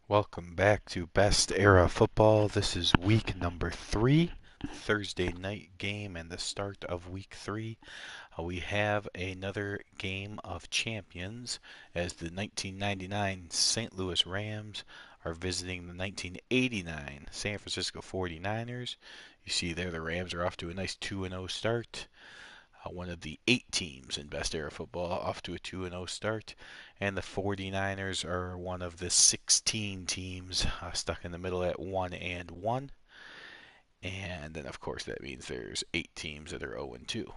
Welcome back to Best Era Football. This is week number 3, Thursday night game and the start of week 3. We have another game of champions as the 1999 St. Louis Rams are visiting the 1989 San Francisco 49ers. You see there the Rams are off to a nice 2-0 start. One of the 8 teams in Best Era Football off to a 2-0 start. And the 49ers are one of the 16 teams stuck in the middle at 1-1. And then, of course, that means there's 8 teams that are 0-2.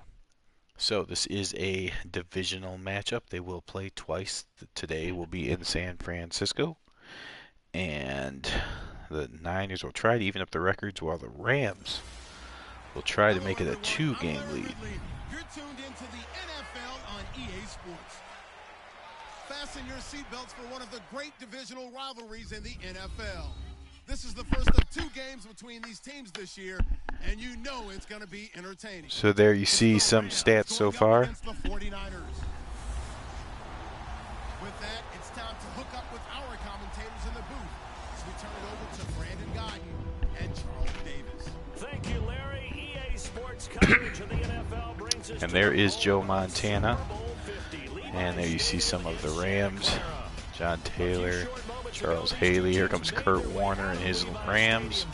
So this is a divisional matchup. They will play twice. Today will be in San Francisco. And the Niners will try to even up the records while the Rams will try to make it a 2-game lead. You're tuned into the NFL on EA Sports. Fasten your seatbelts for one of the great divisional rivalries in the NFL. This is the first of 2 games between these teams this year, and you know it's going to be entertaining. So there you see some stats so far. With that, it's time to hook up with our commentators in the booth as we turn it over to Brandon Guyton and Charles Davis. Thank you, Larry. EA Sports coverage of the NFL brings us. And there is Joe Montana. And there you see some of the Rams. John Taylor, Charles Haley. Here comes Kurt Warner and his Rams.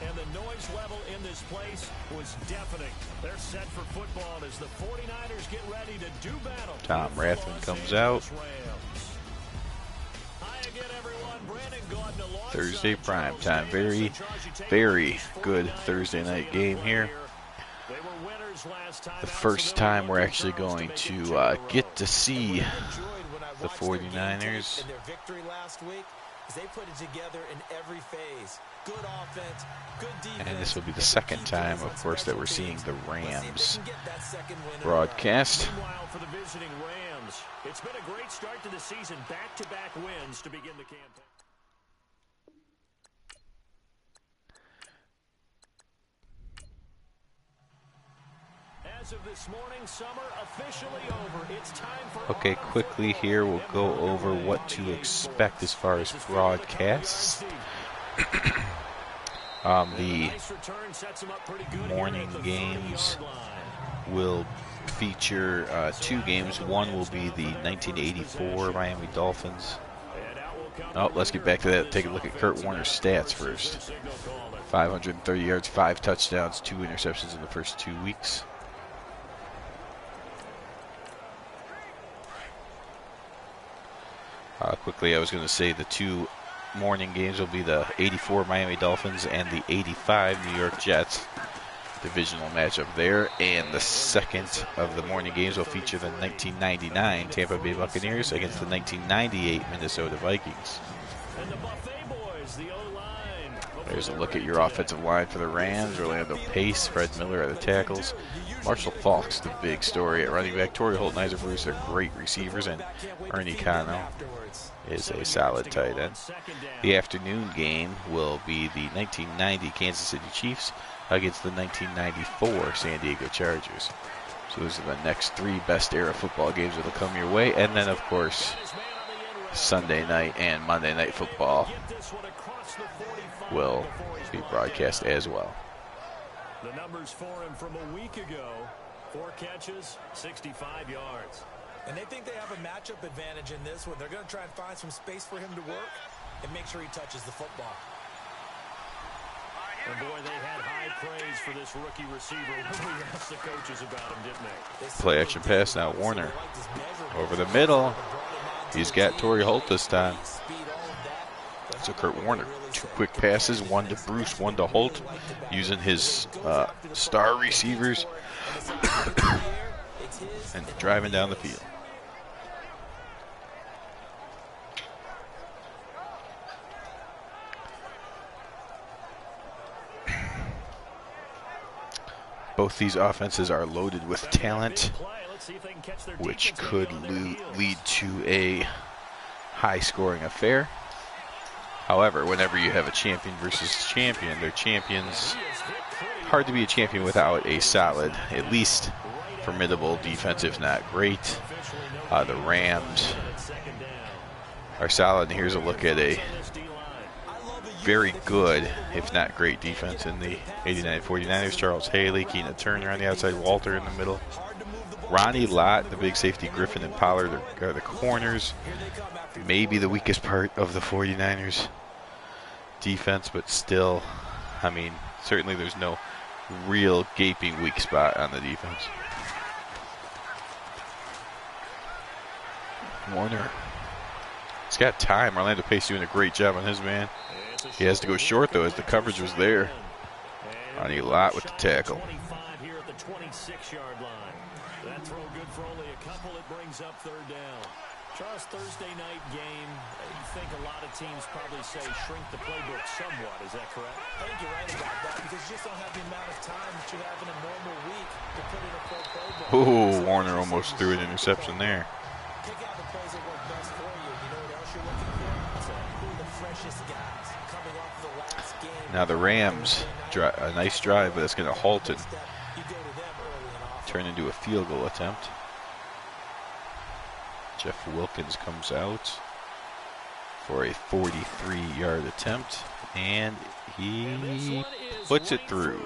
And the noise level in this place was deafening. They're set for football as the 49ers get ready to do battle. Tom Rathman comes out. Thursday prime time. Very, very good Thursday night game here. The first time we're actually going to get to see the 49ers. Their victory last week is they put it together in every phase. Good offense, good defense. And this will be the second time, of course, that we're seeing the Rams broadcast. For the visiting Rams, it's been a great start to the season. Back-to-back wins to begin the campaign. As of this morning, summer officially over. It's time for Okay, quickly here we'll go over what to expect as far as broadcasts. The morning games will feature 2 games. One will be the 1984 Miami Dolphins. Oh, let's get back to that. Take a look at Kurt Warner's stats first. 530 yards, 5 touchdowns, 2 interceptions in the first 2 weeks. Quickly, I was going to say the 2 morning games will be the 84 Miami Dolphins and the 85 New York Jets. Divisional matchup there. And the second of the morning games will feature the 1999 Tampa Bay Buccaneers against the 1998 Minnesota Vikings. There's a look at your offensive line for the Rams. Orlando Pace, Fred Miller are the tackles. Marshall Faulk's the big story at running back. Torrey Holt and Isaac Bruce are great receivers, and Ernie Cano is a solid tight end. The afternoon game will be the 1990 Kansas City Chiefs against the 1994 San Diego Chargers. So those are the next 3 best era football games that will come your way. And then, of course, Sunday night and Monday night football will be broadcast as well. The numbers for him from a week ago: 4 catches, 65 yards. And they think they have a matchup advantage in this one. They're going to try and find some space for him to work and make sure he touches the football. And boy, they had high praise for this rookie receiver when we asked the coaches about him, didn't they? Play action pass now. Warner over the middle. He's got Torrey Holt this time. So Kurt Warner, 2 quick passes, 1 to Bruce, 1 to Holt, using his star receivers and driving down the field. Both these offenses are loaded with talent, which could lead to a high-scoring affair. However, whenever you have a champion versus champion, they're champions. Hard to be a champion without a solid, at least formidable defense, if not great. The Rams are solid. And here's a look at a very good, if not great, defense in the 89 49ers. Charles Haley, Keena Turner on the outside, Walter in the middle. Ronnie Lott, the big safety, Griffin and Pollard are the corners. Maybe the weakest part of the 49ers defense, but still, I mean, certainly there's no real gaping weak spot on the defense. Warner. He's got time. Orlando Pace doing a great job on his man. He has to go short, though, as the coverage was there. Ronnie Lott with the tackle. Here at the 26-yard line. That throw good for only a couple. It brings up third down. Charles, Thursday night game, you think a lot of teams probably say shrink the playbook somewhat. Is that correct? I think you're right about that because you just don't have the amount of time that you have in a normal week to put in a full playbook. Ooh, Warner almost threw an interception there. Pick out the plays that work best for you. You know what else you're looking for? Who are the freshest guys coming off the last game? Now the Rams, a nice drive, but it's going to halt and turn into a field goal attempt. Jeff Wilkins comes out for a 43-yard attempt, and he puts it through.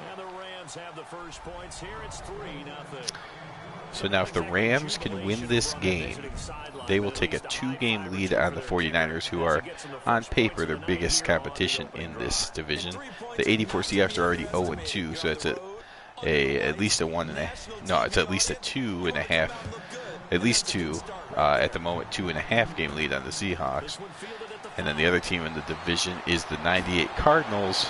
And the Rams have the first points here. It's 3-0. So now if the Rams can win this game, they will take a 2-game lead on the 49ers, who are, on paper, their biggest competition in this division. The 84 Seahawks are already 0-2, so it's at least a 1.5. No, it's at least a 2.5. At least 2, at the moment, 2.5 game lead on the Seahawks. And then the other team in the division is the 98 Cardinals,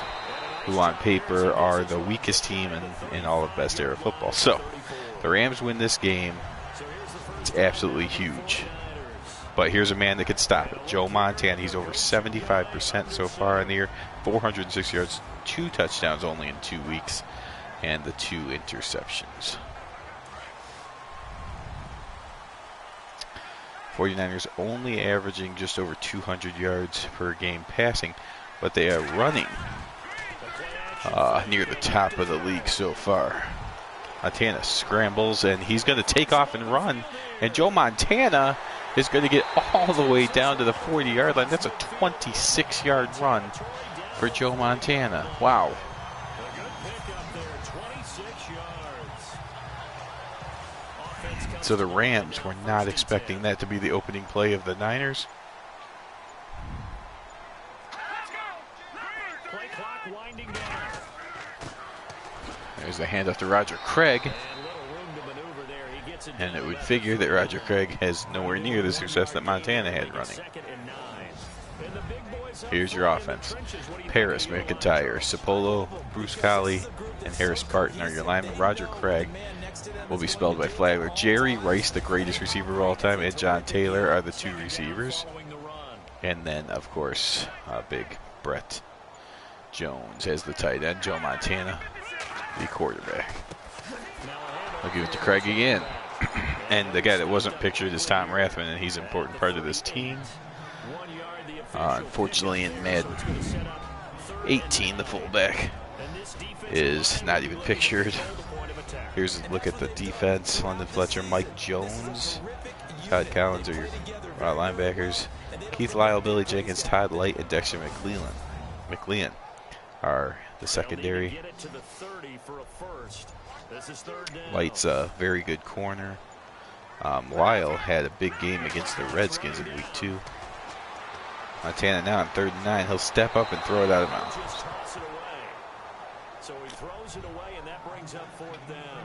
who on paper are the weakest team in all of best era football. So the Rams win this game. It's absolutely huge. But here's a man that could stop it. Joe Montana, he's over 75% so far in the year. 406 yards, 2 touchdowns only in 2 weeks, and the 2 interceptions. 49ers only averaging just over 200 yards per game passing, but they are running near the top of the league so far. Montana scrambles, and he's going to take off and run, and Joe Montana is going to get all the way down to the 40-yard line. That's a 26-yard run for Joe Montana. Wow. So the Rams were not expecting that to be the opening play of the Niners. There's the handoff to Roger Craig. And it would figure that Roger Craig has nowhere near the success that Montana had running. Here's your offense. Paris, McIntyre, Sapolo, Bruce Colley, and Harris Barton are your linemen. Roger Craig will be spelled by Flagler. Jerry Rice, the greatest receiver of all time, and John Taylor are the 2 receivers. And then, of course, big Brett Jones as the tight end. Joe Montana, the quarterback. I'll give it to Craig again. And the guy that wasn't pictured is Tom Rathman, and he's an important part of this team. Unfortunately, in Madden 18, the fullback is not even pictured. Here's a look at the defense. London Fletcher, Mike Jones, Todd Collins are your linebackers. Keith Lyle, Billy Jenkins, Todd Light, and Dexter McLean are the secondary. Light's a very good corner. Lyle had a big game against the Redskins in week 2. Montana now on 3rd and 9. He'll step up and throw it out of bounds. So he throws it away, and that brings up 4th down.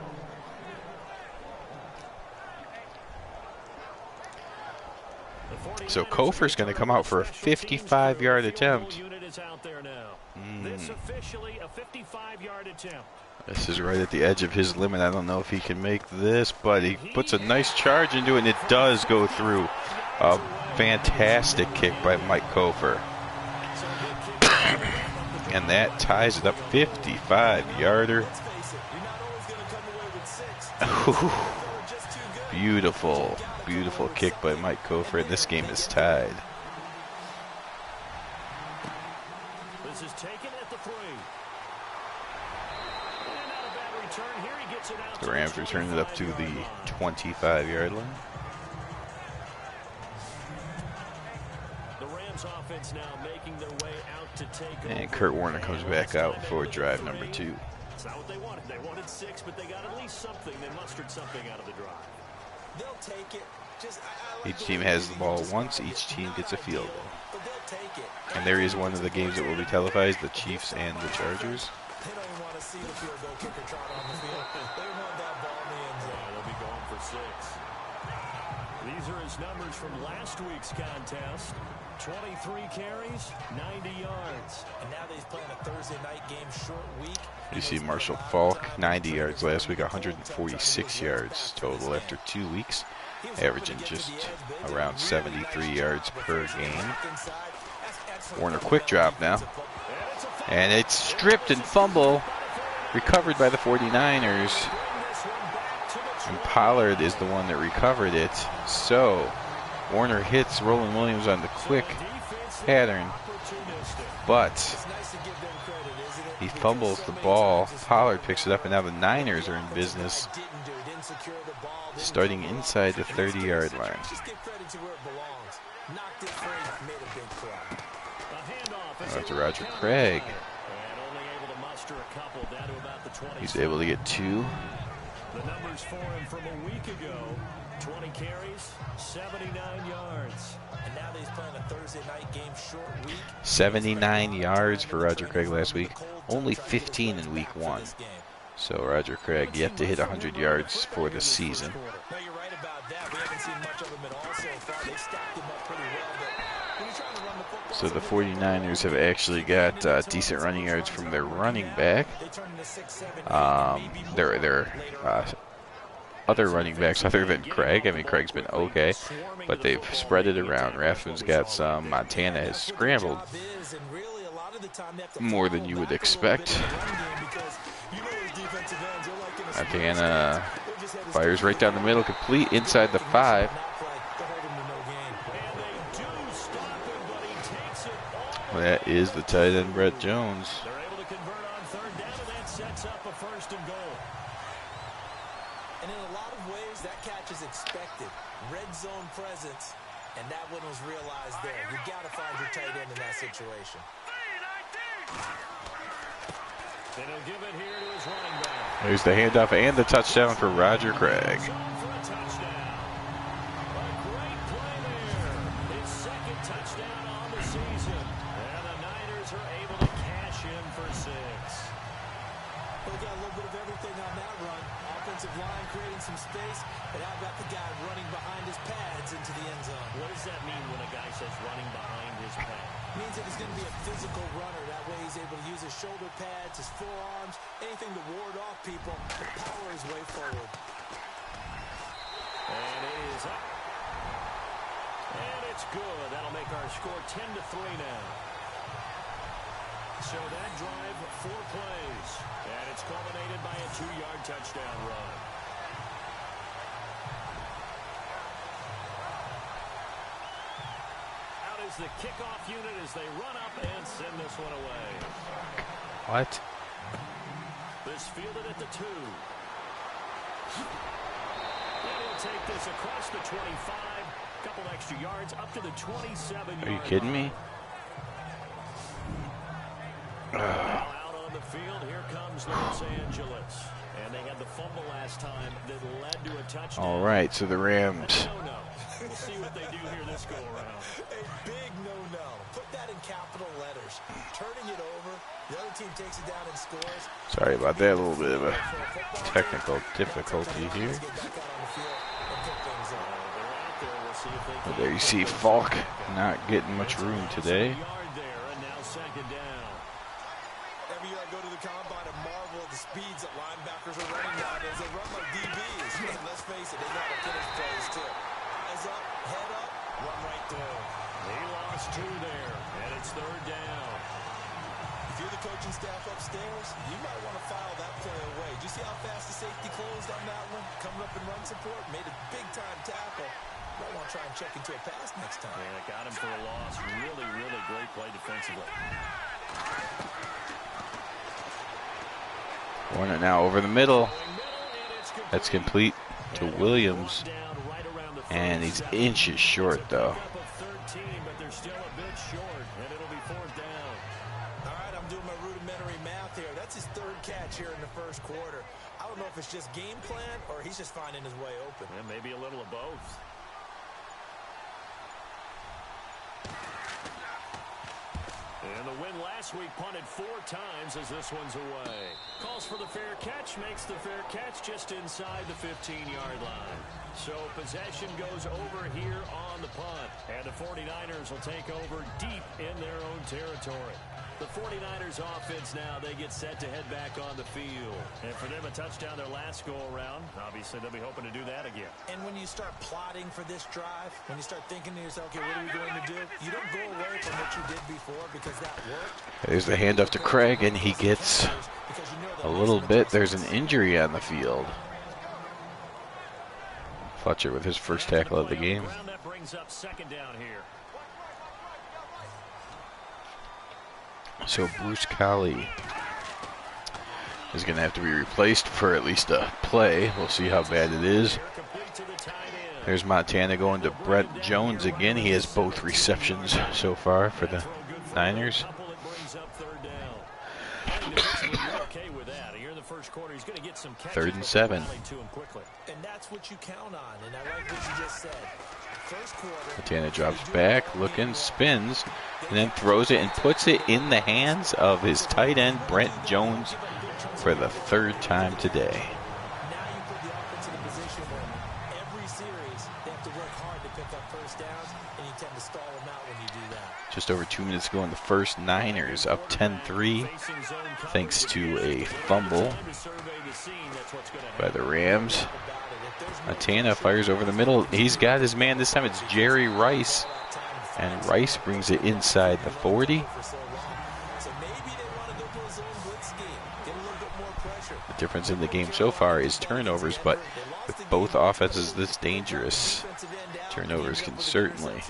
So Kofer's going to come out for a 55-yard attempt. This officially a 55-yard attempt. This is right at the edge of his limit. I don't know if he can make this, but he puts a nice charge into it, and it does go through. A fantastic kick by Mike Kofer. And that ties it up, 55-yarder. Beautiful, beautiful kick by Mike Kofer, and this game is tied. This is taken at the 3. And not a bad return here. He gets it out. The Rams return it up to the 25-yard line. The Rams offense now making their way out to take And over. Kurt Warner comes back out for drive number 2. It's not what they wanted. They wanted 6, but they got at least something. They mustered something out of the drive. They'll take it. Each team has the ball once. Each team gets a field goal. And there is one of the games that will be televised, the Chiefs and the Chargers. They don't even want to see the field goal kicker trot on the field. They want that ball in the end zone. Yeah, they'll be going for 6. These are his numbers from last week's contest. 23 carries, 90 yards. And now that he's playing a Thursday night game, short week. You see Marshall Falk, 90 yards last week, 146 yards total after 2 weeks, averaging just around 73 yards per game. Warner quick drop now. And it's stripped and fumble, recovered by the 49ers. And Pollard is the one that recovered it. So Warner hits Roland Williams on the quick pattern, but he fumbles the ball. Pollard picks it up, and now the Niners are in business, starting inside the 30-yard line. Out to Roger Craig. He's able to get 2. The numbers for him from a week ago: 20 carries, 79 yards. And now that he's playing a Thursday night game, short week. 79 yards for Roger Craig last week. Only 15 in week 1. So Roger Craig yet to hit 100 yards for the season. No, you're right about that. We haven't seen much of him at all so far. They stacked him up pretty well, but when you're trying to run the football, So the 49ers have actually got decent running yards from their running back. Their other running backs other than Craig. I mean, Craig's been okay, but they've spread it around. Rathman's got some. Montana has scrambled more than you would expect. Montana fires right down the middle, complete inside the 5. That is the tight end, Brett Jones. They're able to convert on 3rd down, and that sets up a 1st and goal. And in a lot of ways, that catch is expected. Red zone presence, and that one was realized there. You got to find your tight end in that situation. And he'll give it here to his running back. There's the handoff and the touchdown for Roger Craig. For a touchdown. A great play there. His 2nd touchdown on the season. And the Niners are able to cash in for 6. Well, they got a little bit of everything on that run. Offensive line creating some space, and how about the guy running behind his pads into the end zone? What does that mean when a guy says running behind his pad? Means that he's going to be a physical runner. That way he's able to use his shoulder pads, his forearms, anything to ward off people, to power his way forward. And it is up. And it's good. That'll make our score 10-3 now. So that drive, 4 plays. And it's culminated by a 2-yard touchdown run. Out is the kickoff unit as they run up and send this one away. What? This fielded at the 2. And he'll take this across the 25. Couple extra yards up to the 27-yard. Are you kidding me? Now out on the field, here comes Los Angeles. And they had the fumble last time that led to a touchdown. All right, so the Rams. No. We'll see what they do here this go around. A big no-no. Put that in capital letters. Turning it over. The other team takes it down and scores. Sorry about that, a little bit of a technical difficulty here. But there you see Falk not getting much room today. Every year I go to the combine and marvel at the speeds that linebackers are running nowadays. They run like DBs. And let's face it, they know how to finish plays too. Eyes up, head up, run right through. He lost 2 there, and it's 3rd down. If you're the coaching staff upstairs, you might want to file that play away. Do you see how fast the safety closed on that one? Coming up in run support, made a big-time tackle. Might want to try and check into a pass next time. Yeah, got him for a loss. Really, really great play defensively. Warner now over the middle. That's complete to Williams. And he's inches short, though. still a bit short, and it'll be 4th down. All right, I'm doing my rudimentary math here. That's his 3rd catch here in the 1st quarter. I don't know if it's just game plan or he's just finding his way open. And maybe a little of both. And the win last week punted 4 times as this one's away. Calls for the fair catch, makes the fair catch just inside the 15-yard line. So possession goes over here on the punt. And the 49ers will take over deep in their own territory. The 49ers offense now, they get set to head back on the field. And for them, a touchdown their last go-around. Obviously, they'll be hoping to do that again. And when you start plotting for this drive, when you start thinking to yourself, okay, what are we going to do? You don't go away from what you did before because that worked. There's the handoff to Craig, and he gets a little bit. There's an injury on the field. Fletcher with his first tackle of the game. That brings up 2nd down here. So Bruce Colley is going to have to be replaced for at least a play. We'll see how bad it is. There's Montana going to Brent Jones again. He has both receptions so far for the Niners. 3rd and 7. And that's what you count on, and I like what you just said. First quarter, Montana drops back, looking, spins, and then throws it and puts it in the hands of his tight end, Brent Jones, for the 3rd time today. now you put the offense in a position where every series they have to work hard to pick up first downs, and you tend to stall them out when you do that. Just over 2 minutes ago in the first, Niners up 10-3 thanks to a fumble by the Rams. Montana fires over the middle. He's got his man this time. It's Jerry Rice. And Rice brings it inside the 40. The difference in the game so far is turnovers, but with both offenses this dangerous, turnovers can certainly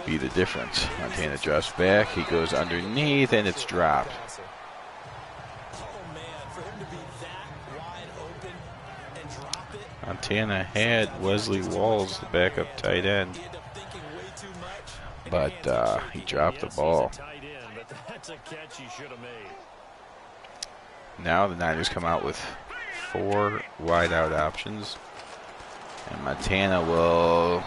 be the difference. Montana drops back. He goes underneath, and it's dropped. Montana had Wesley Walls, the backup tight end, but he dropped the ball. Now the Niners come out with 4 wideout options, and Montana will,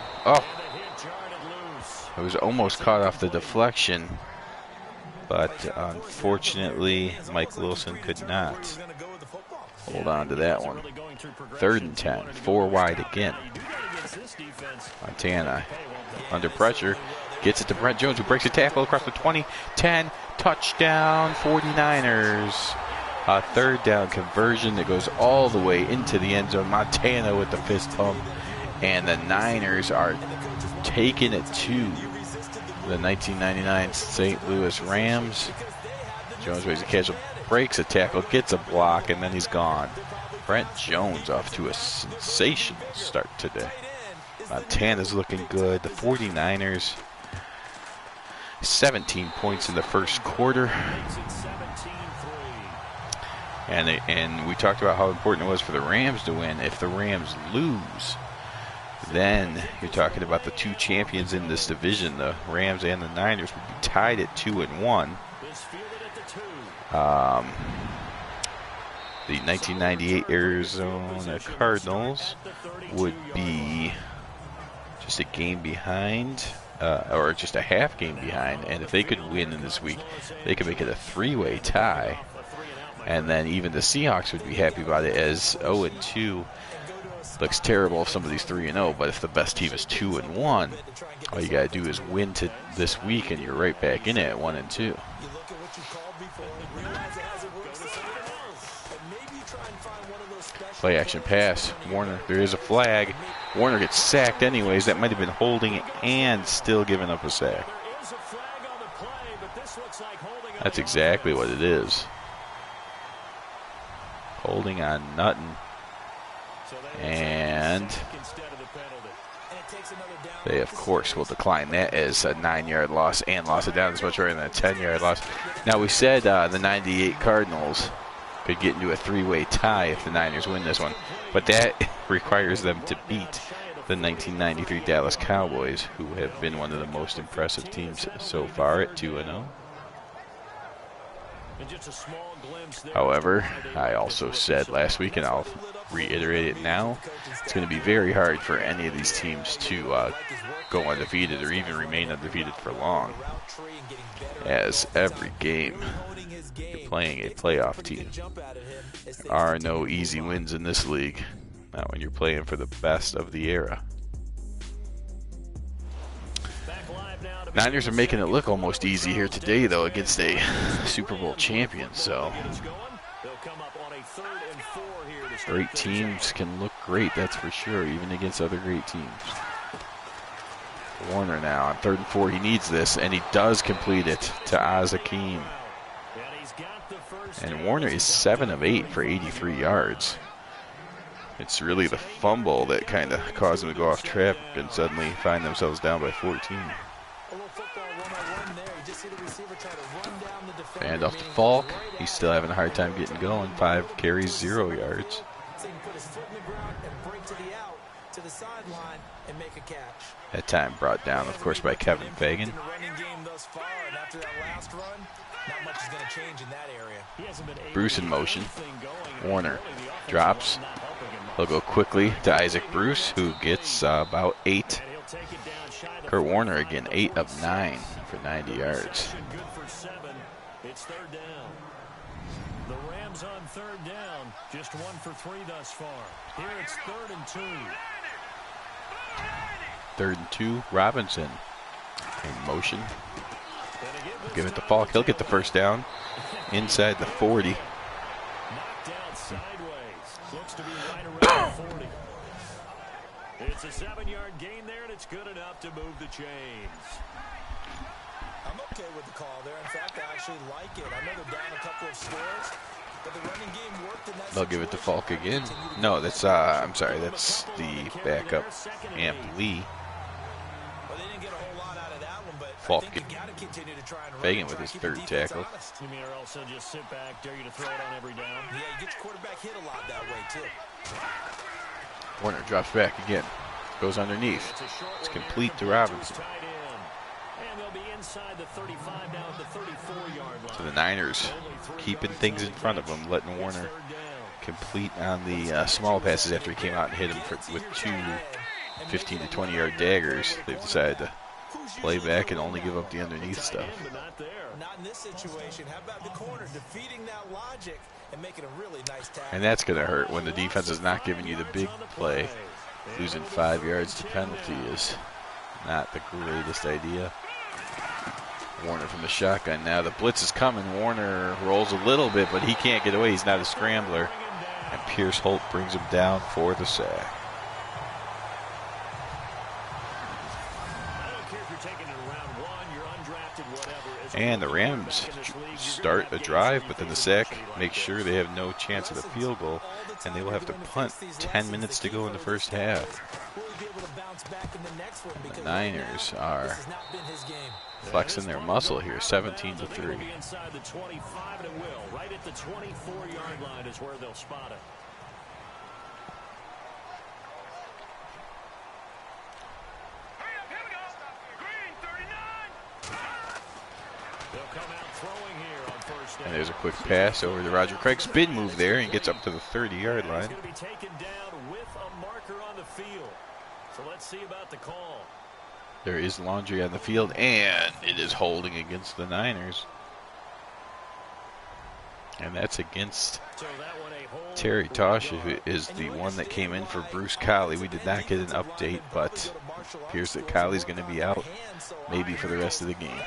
it was almost caught off the deflection, but unfortunately Mike Wilson could not hold on to that one. 3rd and 10, 4 wide again. Montana under pressure, gets it to Brent Jones, who breaks a tackle across the 20, 10, touchdown 49ers. A 3rd down conversion that goes all the way into the end zone. Montana with the fist pump, and the Niners are taking it to the 1999 St. Louis Rams. Jones makes a catch, breaks a tackle, gets a block, and then he's gone. Brent Jones off to a sensational start today. Montana's looking good. The 49ers, 17 points in the first quarter. And we talked about how important it was for the Rams to win. If the Rams lose, then you're talking about the 2 champions in this division. The Rams and the Niners would be tied at 2-1. The 1998 Arizona Cardinals would be just a game behind, or just a half game behind, and if they could win in this week, they could make it a 3-way tie. And then even the Seahawks would be happy about it, as 0-2 looks terrible if somebody's 3-0, but if the best team is 2-1, all you got to do is win to this week, and you're right back in it at 1-2. Play action pass. Warner, there is a flag. Warner gets sacked anyways. That might have been holding and still giving up a sack. That's exactly what it is. Holding on Nutton. And they, of course, will decline that as a 9-yard loss and loss of down as much rather than a 10-yard loss. Now, we said the 98 Cardinals could get into a 3-way tie if the Niners win this one, but that requires them to beat the the 1993 Dallas Cowboys, who have been one of the most impressive teams so far at 2-0. However, I also said last week, and I'll reiterate it now, it's going to be very hard for any of these teams to go undefeated or even remain undefeated for long, as every game you're playing a playoff team. There are no easy wins in this league, not when you're playing for the best of the era. Niners are making it look almost easy here today, though, against a Super Bowl champion. So great teams can look great, that's for sure, even against other great teams. Warner now on 3rd and 4. He needs this, and he does complete it to Akeem. And Warner is 7 of 8 for 83 yards. It's really the fumble that kind of caused them to go off track and suddenly find themselves down by 14. And off to Falk. He's still having a hard time getting going. 5 carries, 0 yards. That time brought down, of course, by Kevin Fagan. Bruce in motion. Warner drops. He'll go quickly to Isaac Bruce, who gets about 8. Kurt Warner again, 8 of 9 for 90 yards. It's 3rd down. The Rams on 3rd down, just 1 for 3 thus far. Here it's 3rd and 2. 3rd and 2, Robinson in motion. Give it to Falk. He'll get the first down inside the 40. Knocked down sideways. Looks to be right around the 40. It's a 7-yard gain there, and it's good enough to move the chains. I'm okay with the call there. In fact, I actually like it. I know they're down a couple of scores, but the running game worked in that. They'll give it to Falk again. No, that's I'm sorry, that's the backup, Amp Lee. Well, they didn't get a whole lot out of that one, but Falk I think you got to continue to try and run Fagan it, with his keep the 3rd defense tackle. honest. You mean or else he'll just sit back, dare you to throw it on every down? Yeah, you get your quarterback hit a lot that way too. Warner drops back again. Goes underneath. It's complete to Robinson. So the Niners keeping things in front of them, letting Warner complete on the small passes after he came out and hit him with 2 15 to 20 yard daggers. They've decided to play back and only give up the underneath stuff. Not in this situation. How about the corner defeating that logic and making a really nice tackle? And that's going to hurt when the defense is not giving you the big play. Losing 5 yards to penalty is not the greatest idea. Warner from the shotgun now. The blitz is coming. Warner rolls a little bit, but he can't get away. He's not a scrambler. And Pierce Holt brings him down for the sack. And the Rams start a drive, but then the sack makes sure they have no chance of a field goal, and they will have to punt 10 minutes to go in the first half. The Niners are flexing their muscle here, 17 to 3. Inside the 25, and it will. Right at the 24-yard line is where they'll spot it. And there's a quick pass over to Roger Craig. Spin move there and gets up to the 30-yard line. He's going to be taken down with a marker on the field. So let's see about the call. There is laundry on the field, and it is holding against the Niners. And that's against Terry Tosh, who is the one that came in for Bruce Colley. We did not get an update, but it appears that Colley's going to be out maybe for the rest of the game,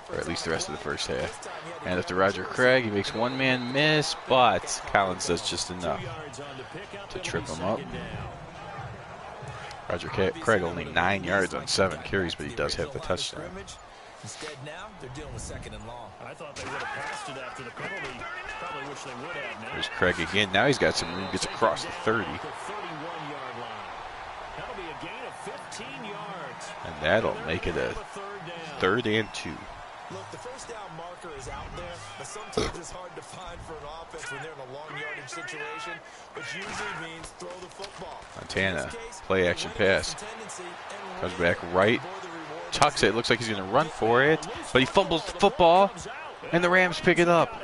or at least the rest of the first half. And after Roger Craig, he makes one man miss, but Collins does just enough to trip him up. Roger Craig only 9 yards on 7 carries, but he does have the touchdown. Instead now, they're dealing with 2nd and long. I thought they would have passed it after the penalty. Probably wish they would have now. There's Craig again. Now he's got some room. Gets across the 30. The 31-yard line. That'll be a gain of 15 yards. And that'll make it a 3rd and 2. Look, the first down marker is out there, but sometimes it's hard to find for an offense when they're in a long yardage situation, which usually means throw the football. Montana, play action pass. Comes back right, tucks it. Looks like he's going to run for it, but he fumbles the football, and the Rams pick it up.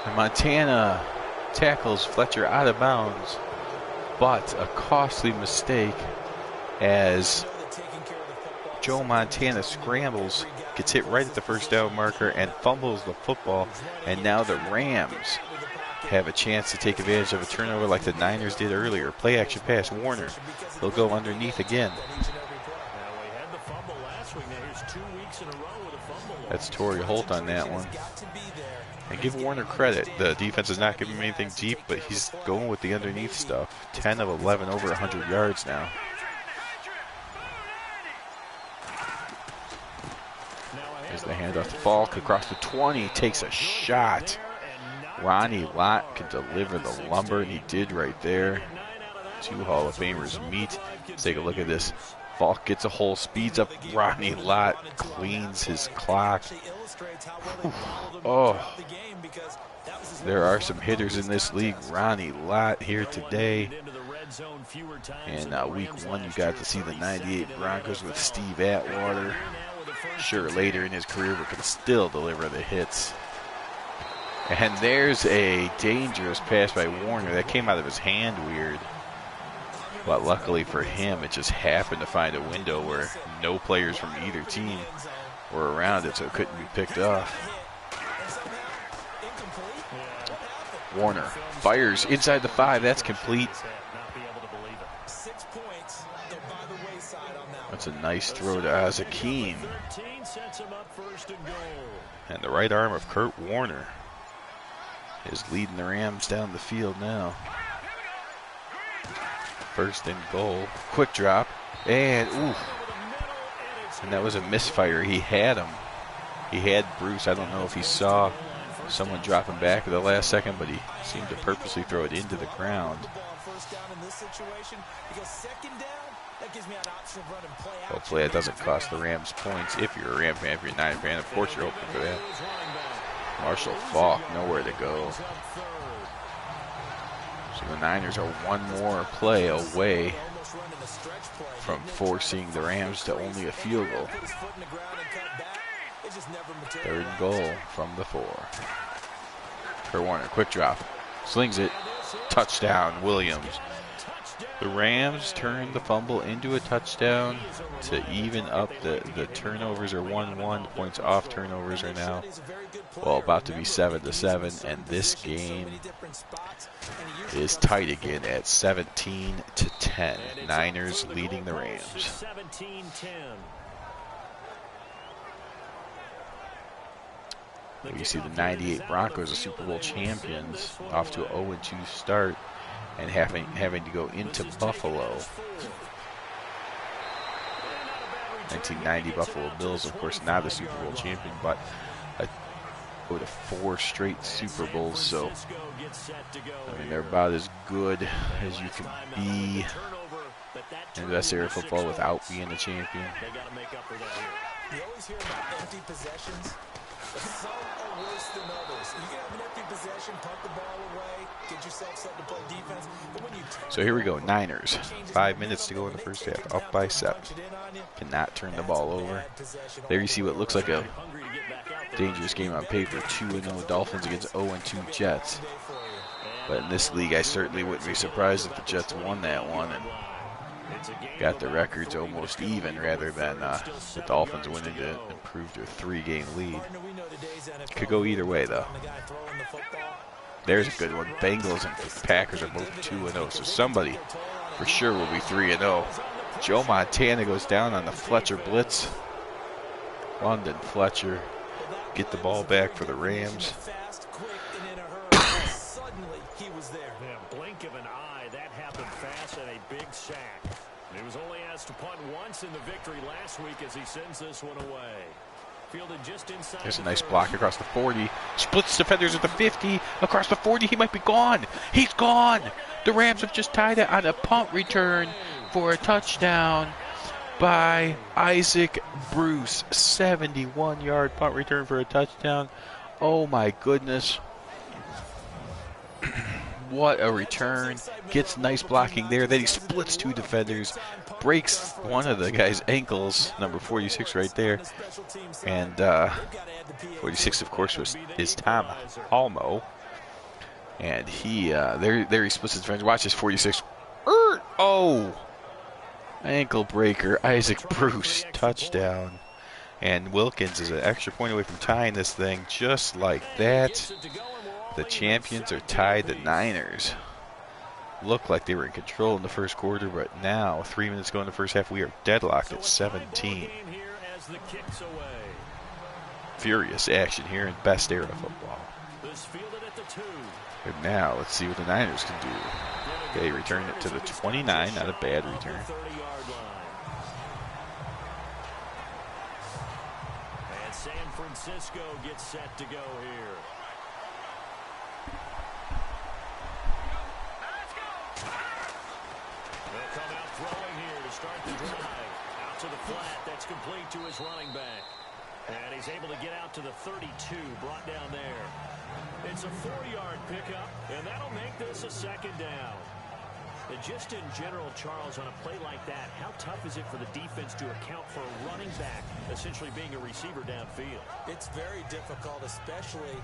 And Montana tackles Fletcher out of bounds, but a costly mistake as Joe Montana scrambles, gets hit right at the first down marker, and fumbles the football. And now the Rams have a chance to take advantage of a turnover like the Niners did earlier. Play action pass, Warner. They'll go underneath again. That's Torrey Holt on that one. And give Warner credit. The defense is not giving him anything deep, but he's going with the underneath stuff. 10 of 11 over 100 yards now. There's the handoff to Falk across the 20. Takes a shot. Ronnie Lott can deliver the lumber, and he did right there. Two Hall of Famers meet. Let's take a look at this. Falk gets a hole, speeds up. Ronnie Lott cleans his clock. Oh, there are some hitters in this league. Ronnie Lott here today. And week 1, you got to see the 98 Broncos with Steve Atwater. Sure, later in his career, but can still deliver the hits. And there's a dangerous pass by Warner. That came out of his hand weird. But luckily for him, it just happened to find a window where no players from either team were around it, so it couldn't be picked off. Warner fires inside the 5. That's complete. That's a nice throw to Azakim. And the right arm of Kurt Warner is leading the Rams down the field now. First and goal. Quick drop. And, ooh. And that was a misfire. He had him. He had Bruce. I don't know if he saw someone drop him back at the last second, but he seemed to purposely throw it into the ground. Hopefully that doesn't cost the Rams points. If you're a Ram fan, if you're a Niner fan, of course you're hoping for that. Marshall Faulk, nowhere to go. So the Niners are one more play away from forcing the Rams to only a field goal. Third and goal from the 4. Kurt Warner, quick drop. Slings it. Touchdown, Williams. The Rams turned the fumble into a touchdown to even up the turnovers are 1-1. Points off turnovers are now, well, about to be 7-7. And this game is tight again at 17-10. Niners leading the Rams. You see the 98 Broncos, the Super Bowl champions, off to an 0-2 start and having to go into Buffalo. 1990 Buffalo Bills, of course, not a Super Bowl champion, but go to 4 straight Super Bowls, so I mean they're about as good as you can be in the best era of football without being a champion. You always hear about empty possessions, but some are worse than others. You can have an empty possession, punt the ball away, get yourself something to play defense. But when you so here we go, Niners. 5 minutes to go in the first half, up by 7. Cannot turn the ball over. There you see what looks like a dangerous game on paper. 2-0 Dolphins against 0-2 Jets. But in this league, I certainly wouldn't be surprised if the Jets won that one and got the records almost even rather than the Dolphins winning to improve their 3-game lead. Could go either way, though. There's a good one. Bengals and Packers are both 2-0, so somebody for sure will be 3-0. Joe Montana goes down on the Fletcher blitz. London Fletcher get the ball back for the Rams. Blink of an eye, that happened fast and a big sack. He was only asked to punt once in the victory last week as he sends this one away. Fielded just inside. There's a nice block across the 40. Splits defenders at the 50. Across the 40, he might be gone. He's gone. The Rams have just tied it on a punt return for a touchdown. by Isaac Bruce. 71-yard punt return for a touchdown. Oh my goodness. What a return. Gets nice blocking there. Then he splits two defenders. Breaks one of the guy's ankles. Number 46 right there. And 46, of course, is Tom Almo. And he, there he splits his defenders. Watch this 46. Oh! Ankle breaker. Isaac Bruce. Touchdown. And Wilkins is an extra point away from tying this thing just like that. The champions are tied. The Niners looked like they were in control in the first quarter, but now, 3 minutes ago in the first half, we are deadlocked at 17. Furious action here in best era football. And now, let's see what the Niners can do. They return it to the 29, not a bad return. And San Francisco gets set to go here. They'll come out throwing here to start the drive. Out to the flat. That's complete to his running back. And he's able to get out to the 32, brought down there. It's a 4-yard pickup, and that'll make this a second down. And just in general, Charles, on a play like that, how tough is it for the defense to account for a running back essentially being a receiver downfield? It's very difficult, especially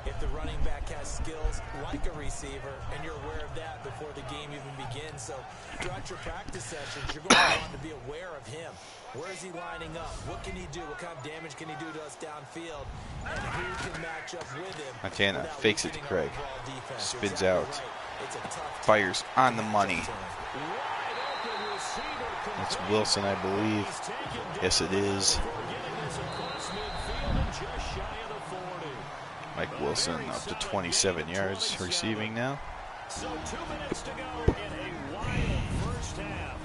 if the running back has skills like a receiver, and you're aware of that before the game even begins. So throughout your practice sessions, you're going to want to be aware of him. Where is he lining up? What can he do? What kind of damage can he do to us downfield? And who can match up with him? Montana fakes it to Craig. Spins out. Fires on the money. That's Wilson, I believe. Yes, it is. Mike Wilson up to 27 yards receiving now. So 2 minutes to go in a wild first half.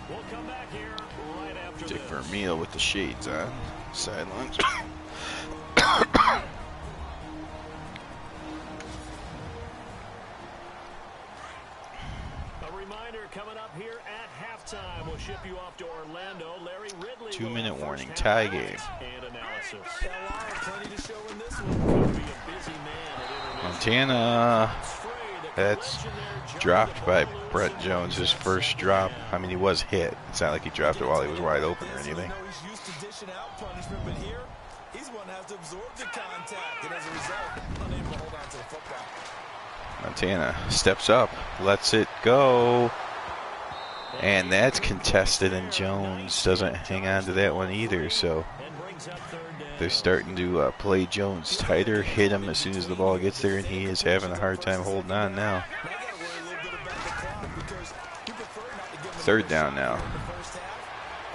We'll come back here right after Dick this. Vermeil with the shades on. Sidelines. A reminder coming up here at halftime. We'll ship you off to Orlando. Larry Ridley. 2-minute warning. Tie game. And analysis. Could be a busy man at Montana. That's dropped by Brett Jones, his first drop. I mean, he was hit. It's not like he dropped it while he was wide open or anything. He's used to dishing out punishment, but here, he's one that has to absorb the contact, and as a result, unable to hold on to the football. Montana steps up, lets it go. And that's contested, and Jones doesn't hang on to that one either. So they're starting to play Jones tighter, hit him as soon as the ball gets there, and he is having a hard time holding on now. Third down now.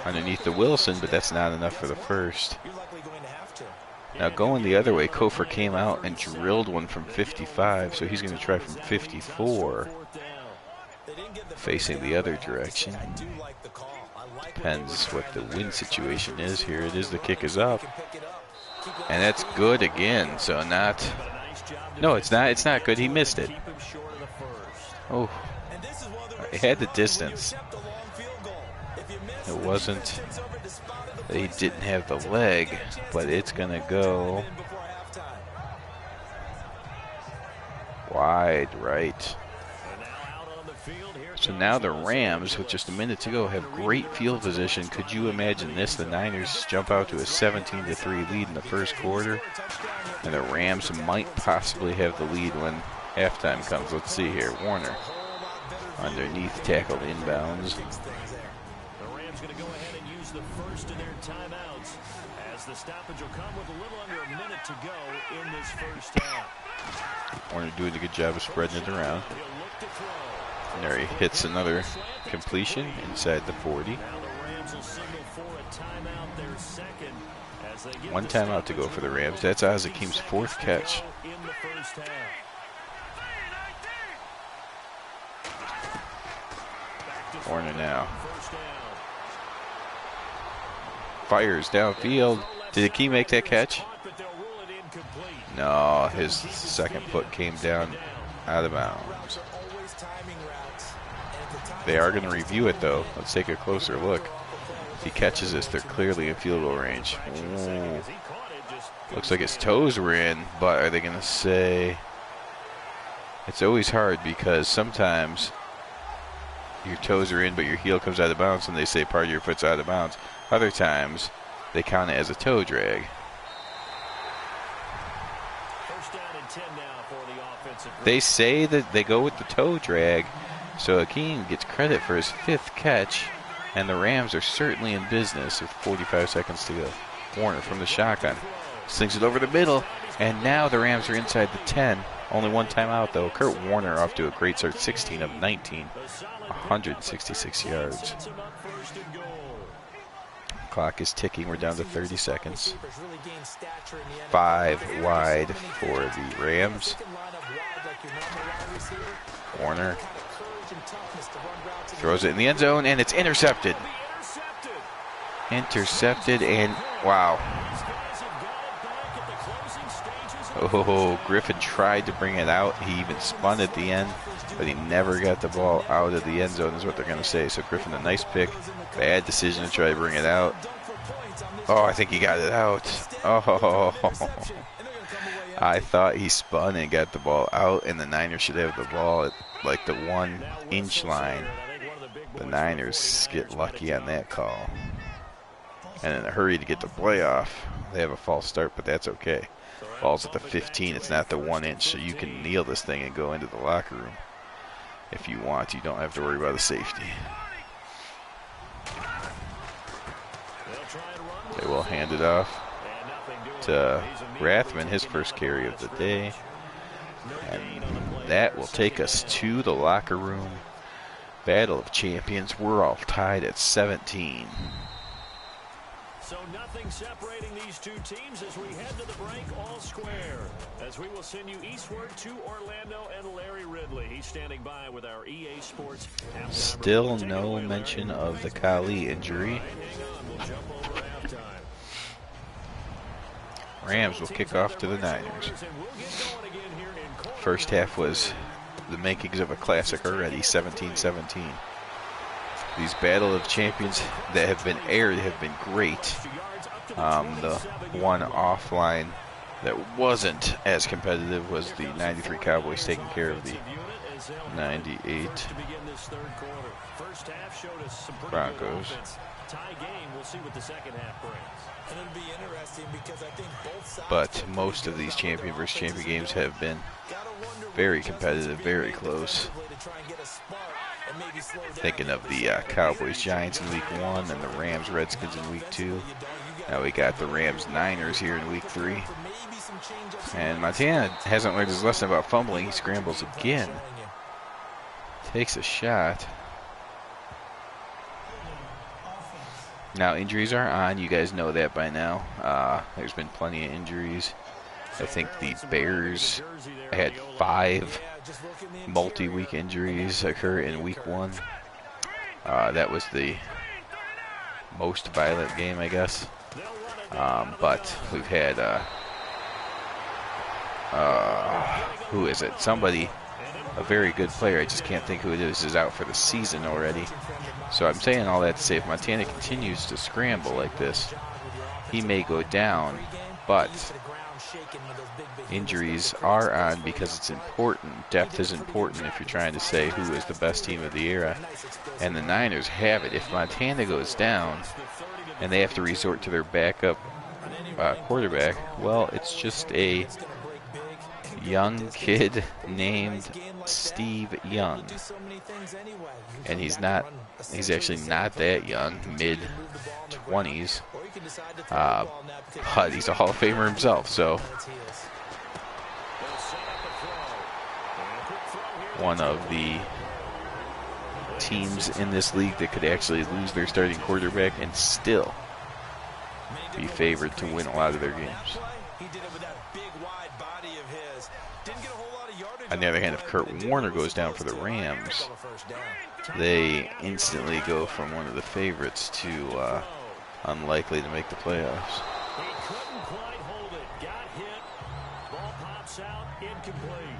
Underneath the Wilson, but that's not enough for the first. Now going the other way, Kofor came out and drilled one from 55, so he's going to try from 54. Facing the other direction. Depends what the wind situation is. Here it is, the kick is up. And that's good again, so not... No, it's not good. He missed it. Oh, he had the distance. It wasn't that he didn't have the leg, but it's going to go wide right. So now the Rams, with just a minute to go, have great field position. Could you imagine this? The Niners jump out to a 17-3 lead in the first quarter, and the Rams might possibly have the lead when halftime comes. Let's see here. Warner underneath, tackled inbounds. The Rams going to go ahead and use the first of their timeouts, as the stoppage will come with a little under a minute to go in this first half. Warner doing a good job of spreading it around. And there he hits another completion inside the 40. One timeout to go for the Rams. That's Azakim's fourth catch. Warner now. Fires downfield. Did Akeem make that catch? No, his second foot came down out of bounds. They are going to review it, though. Let's take a closer look. he catches this, they're clearly in field goal range. Ooh. Looks like his toes were in, but are they going to say... It's always hard because sometimes your toes are in, but your heel comes out of bounds, and they say part of your foot's out of bounds. Other times, they count it as a toe drag. They say that they go with the toe drag, so Akeem gets credit for his 5th catch, and the Rams are certainly in business with 45 seconds to go. Warner from the shotgun slings it over the middle, and now the Rams are inside the 10. Only one timeout, though. Kurt Warner off to a great start, 16 of 19, 166 yards. Clock is ticking. We're down to 30 seconds. 5 wide for the Rams. Warner throws it in the end zone, and it's intercepted. Intercepted, and wow. Oh, Griffin tried to bring it out. He even spun at the end, but he never got the ball out of the end zone, is what they're going to say. So Griffin, a nice pick. Bad decision to try to bring it out. Oh, I think he got it out. Oh, I thought he spun and got the ball out, and the Niners should have the ball at like the 1-inch line. The Niners get lucky on that call. And in a hurry to get the playoff, they have a false start, but that's okay. Ball's at the 15. It's not the 1-inch, so you can kneel this thing and go into the locker room if you want. You don't have to worry about the safety. They will hand it off to Rathman, his first carry of the day. And that will take us to the locker room. Battle of Champions. We're all tied at 17. So nothing separating these two teams as we head to the break all square. As we will send you eastward to Orlando and Larry Ridley. He's standing by with our EA Sports. Still no mention of the Kali injury. Rams will kick off to the Niners. First half was the makings of a classic already, 17-17. These Battle of Champions that have been aired have been great. The one offline that wasn't as competitive was the 93 Cowboys taking care of the 98 Broncos. But most of these champion versus champion games have been very competitive, very close. Thinking of the Cowboys-Giants in Week 1 and the Rams-Redskins in Week 2. Now we got the Rams-Niners here in Week 3. And Montana hasn't learned his lesson about fumbling. He scrambles again. Takes a shot. Now injuries are on. You guys know that by now. There's been plenty of injuries. I think the Bears had 5 multi-week injuries occur in Week 1. That was the most violent game, I guess. But we've had, who is it? Somebody, a very good player, I just can't think who it is out for the season already. So I'm saying all that to say if Montana continues to scramble like this, he may go down, but injuries are on because it's important. Depth is important if you're trying to say who is the best team of the era. And the Niners have it. If Montana goes down and they have to resort to their backup quarterback, well, it's just a young kid named Steve Young. And he's actually not that young, mid-20s. But he's a Hall of Famer himself, so one of the teams in this league that could actually lose their starting quarterback and still be favored to win a lot of their games. On the other hand, if Kurt Warner goes down for the Rams, they instantly go from one of the favorites to unlikely to make the playoffs. He couldn't quite hold it. Got hit. Ball pops out. Incomplete.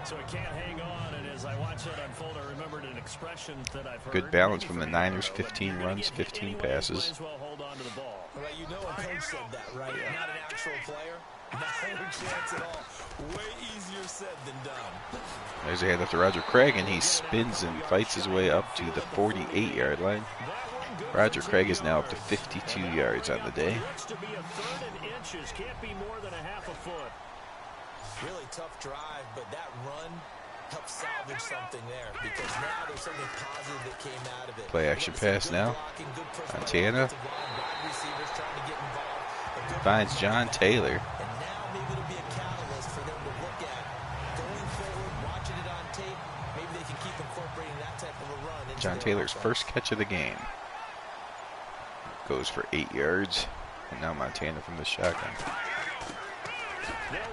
So he can't hang on. And As I watch that unfold, I remembered an expression that I've heard. Good balance from the Niners. 15 runs, 15 passes. Hold on to the ball. Right, you know a coach said that, right? Yeah. Not an actual player. No chance at all. Way easier said than done. There's a handoff to Roger Craig, and he spins and fights his way up to the 48-yard line. Roger Craig is now up to 52 yards on the day. Can't be more than a half a foot. Really tough drive, but that run helped salvage something there because now there's something positive that came out of it. Play action pass now. Montana finds John Taylor. And now maybe it'll be a catalyst for them to look at going forward, watching it on tape. Maybe they can keep incorporating that type of a run. John Taylor's first catch of the game. Goes for 8 yards. And now Montana from the shotgun.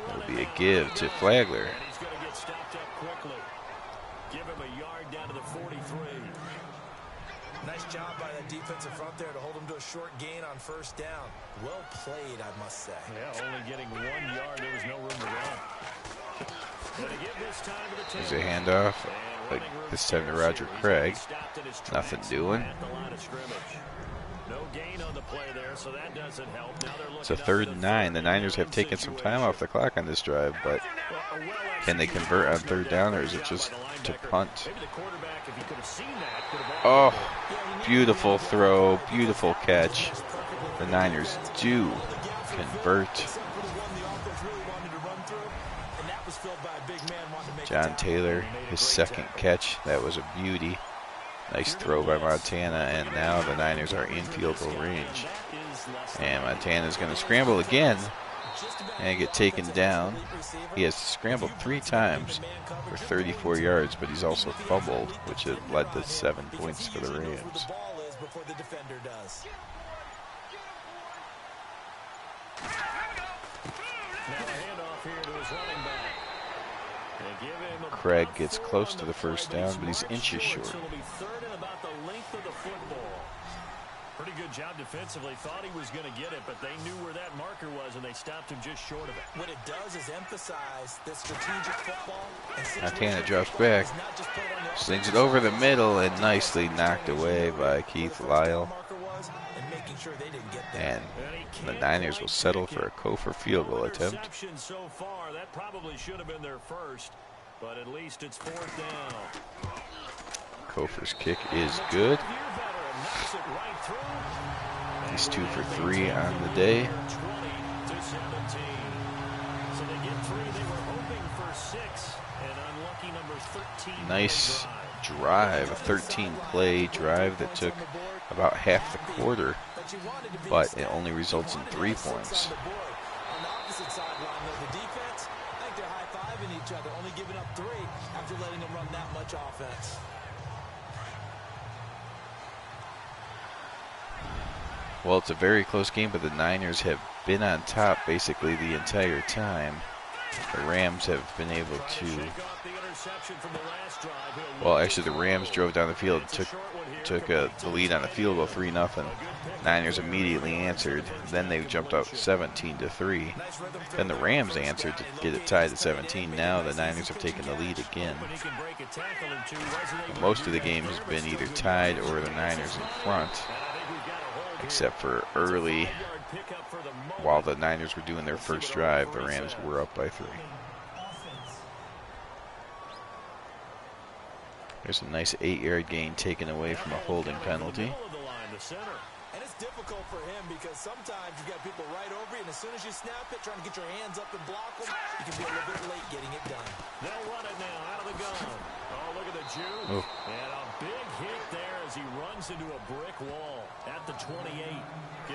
It'll be a give to Flagler. He's going to get stopped up quickly. Give him a yard down to the 43. Nice job by that defensive front there to hold him to a short gain on first down. Well played, I must say. Yeah, only getting 1 yard. There was no room to run. There's a handoff. This time to Roger Craig. Nothing doing. No gain on the play there, so that doesn't help. Now they're looking. It's a 3rd and 9. The Niners have taken some time off the clock on this drive, but can they convert on 3rd down, or is it just to punt? Oh, beautiful throw, beautiful catch. The Niners do convert. John Taylor, his second catch. That was a beauty. Nice throw by Montana, and now the Niners are in field goal range. And Montana's going to scramble again and get taken down. He has scrambled 3 times for 34 yards, but he's also fumbled, which had led to 7 points for the Rams. Craig gets close to the first down, but he's inches short. Pretty good job defensively. Thought he was going to get it, but they knew where that marker was, and they stopped him just short of it. What it does is emphasize the strategic football. Montana drops back, slings it over the middle, and nicely knocked away by Keith Lyle. And the Niners will settle for a Kofor field goal attempt. So far, that probably should have been their first, but at least it's 4th down. Kofor's kick is good. He's 2 for 3 on the day. Nice drive, a 13-play drive that took about half the quarter, but it only results in 3 points. On the opposite sideline, though, the defense, I think they're high-fiving each other, only giving up 3 after letting them run that much offense. Well, it's a very close game, but the Niners have been on top basically the entire time. The Rams have been able to... Well, actually, the Rams drove down the field and took the lead on the field goal 3-0. Niners immediately answered. Then they jumped up 17-3. Then the Rams answered to get it tied at 17. Now the Niners have taken the lead again. Most of the game has been either tied or the Niners in front, except for early, while the Niners were doing their first drive, the Rams were up by 3. There's a nice 8-yard gain taken away from a holding penalty. And it's difficult for him because sometimes you've got people right over you, and as soon as you snap it, trying to get your hands up and block them, you can be a little bit late getting it done. They'll run it now out of the gun. Oh, look at the juke. Oh. And a big hit there as he runs into a brick wall at the 28.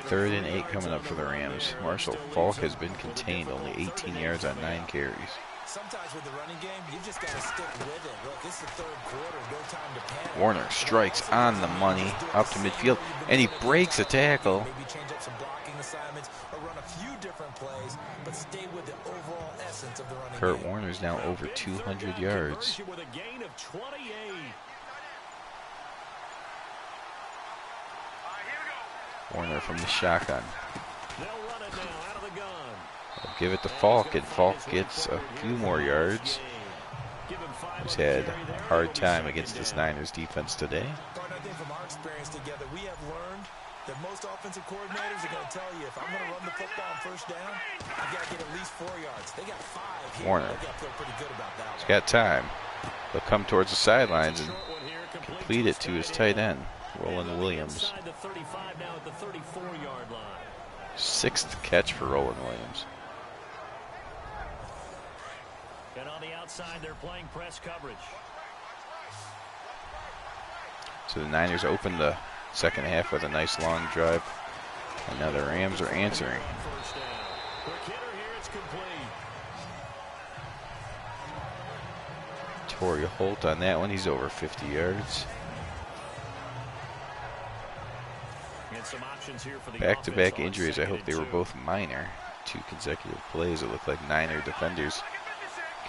3rd and 8 coming up for the Rams. Marshall Faulk has been contained, only 18 yards on 9 carries. Sometimes with the running game, you just got to stick with it. Look, this is the 3rd quarter. No time to panic. Warner strikes on the money up to midfield, and he breaks a tackle. Maybe change up some blocking assignments or run a few different plays, but stay with the overall essence of the running Kurt game. Warner's now over 200 yards. With a gain of 28. Warner from the shotgun. They'll run it now out of the gun. They'll give it to Falk, and Falk gets a few more yards. Give him 5 who's had a hard time against this Niners defense today. Gordon, I think from our experience together, we have learned that most offensive coordinators are going to tell you, if I'm going to run the football on first down, I've got to get at least 4 yards. They got 5 here. Warner. They got to feel pretty good about that He's one. got time. He'll come towards the sidelines and complete it to his tight end, Roland Williams. 6th catch for Roland Williams. And on the outside, they're playing press coverage. So the Niners open the second half with a nice long drive. And now the Rams are answering. First down. Quick hitter here, it's complete. Torrey Holt on that one. He's over 50 yards. And some options here for the Back-to-back offense on injuries. I hope they were 2nd. both minor. 2 consecutive plays. It looked like Niner defenders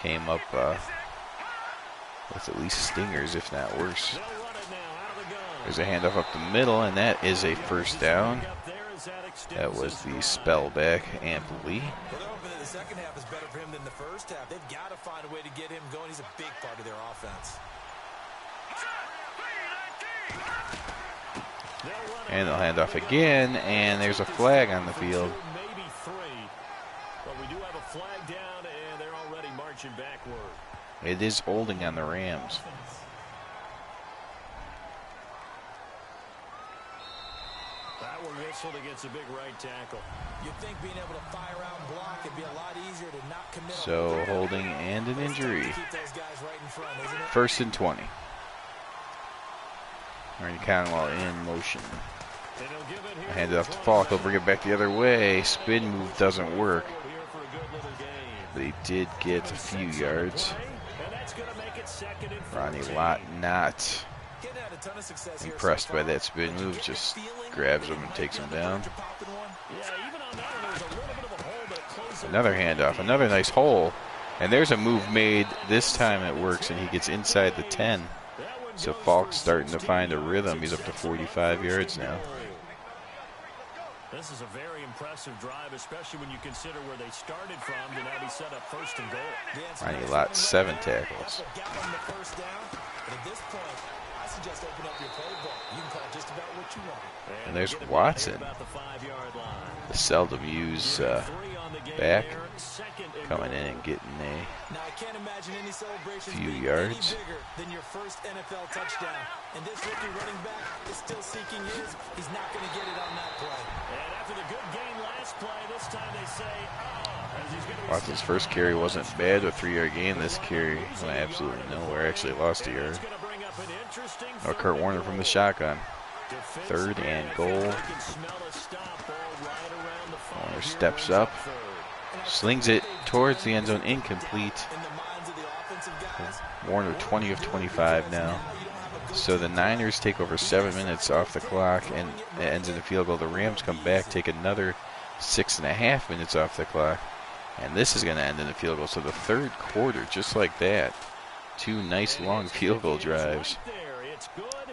came up with at least stingers, if not worse. They'll run it now out of the gun. There's a handoff up the middle, and that is a first down. Up there as that extends That was his the drive. spell back, Amp Lee. Well, they're hoping that the second half is better for him than the first half. They've got to find a way to get him going. He's a big part of their offense. And they'll hand off again, and there's a flag on the field. Maybe 3. But we do have a flag down, and they're already marching backward. It is holding on the Rams. That one whistled against a big right tackle. You'd think being able to fire out and block would be a lot easier to not commit. So holding and an injury. Keep those guys right in front, isn't it? 1st and 20. Ernie Conwell in motion. And he'll give it here Hand it off to Falk. He'll bring it back the other way. Spin move doesn't work. here for a good little game. But he did get a few yards. And that's going to make it 2nd and 14. Ronnie Lott not Getting had a ton of success here impressed so by far. that spin Did you move. get the Just feeling grabs that him he and might takes be him on the down. verge of popping one? Yeah, even on that one, there was a little bit of a hole, but it closed it. Another handoff. Another nice hole. And there's a move made. This time it works, and he gets inside the 10. So Falk's starting to find a rhythm. He's up to 45 yards now. This is a very impressive drive, especially when you consider where they started from to now be set up 1st and goal. Ronnie Lott, 7 tackles. Got on the first down, but at this point, I suggest open up your playbook. You can call just about what you want. And there's Watson, About the 5-yard line. the seldom used 3 on the game back, there, 2nd and coming goal. in and getting a Now, I can't imagine any celebrations few being yards. any bigger than your first NFL touchdown. And this rookie running back is still seeking his. He's not going to get it on that play. And after the good game last play, this time they say, as he's going to be Watson's first carry wasn't bad, a 3-yard gain. This carry went absolutely nowhere. Actually lost a yard. It's going to bring up an interesting Oh, Kurt Warner from the shotgun. 3rd and goal. Warner steps up, slings it towards the end zone, incomplete. In the minds of the offensive guys, Warner 20 of 25 now. So the Niners take over 7 minutes off the clock, and it ends in a field goal. The Rams come back, take another 6.5 minutes off the clock, and this is going to end in a field goal. So the 3rd quarter, just like that, 2 nice long field goal drives.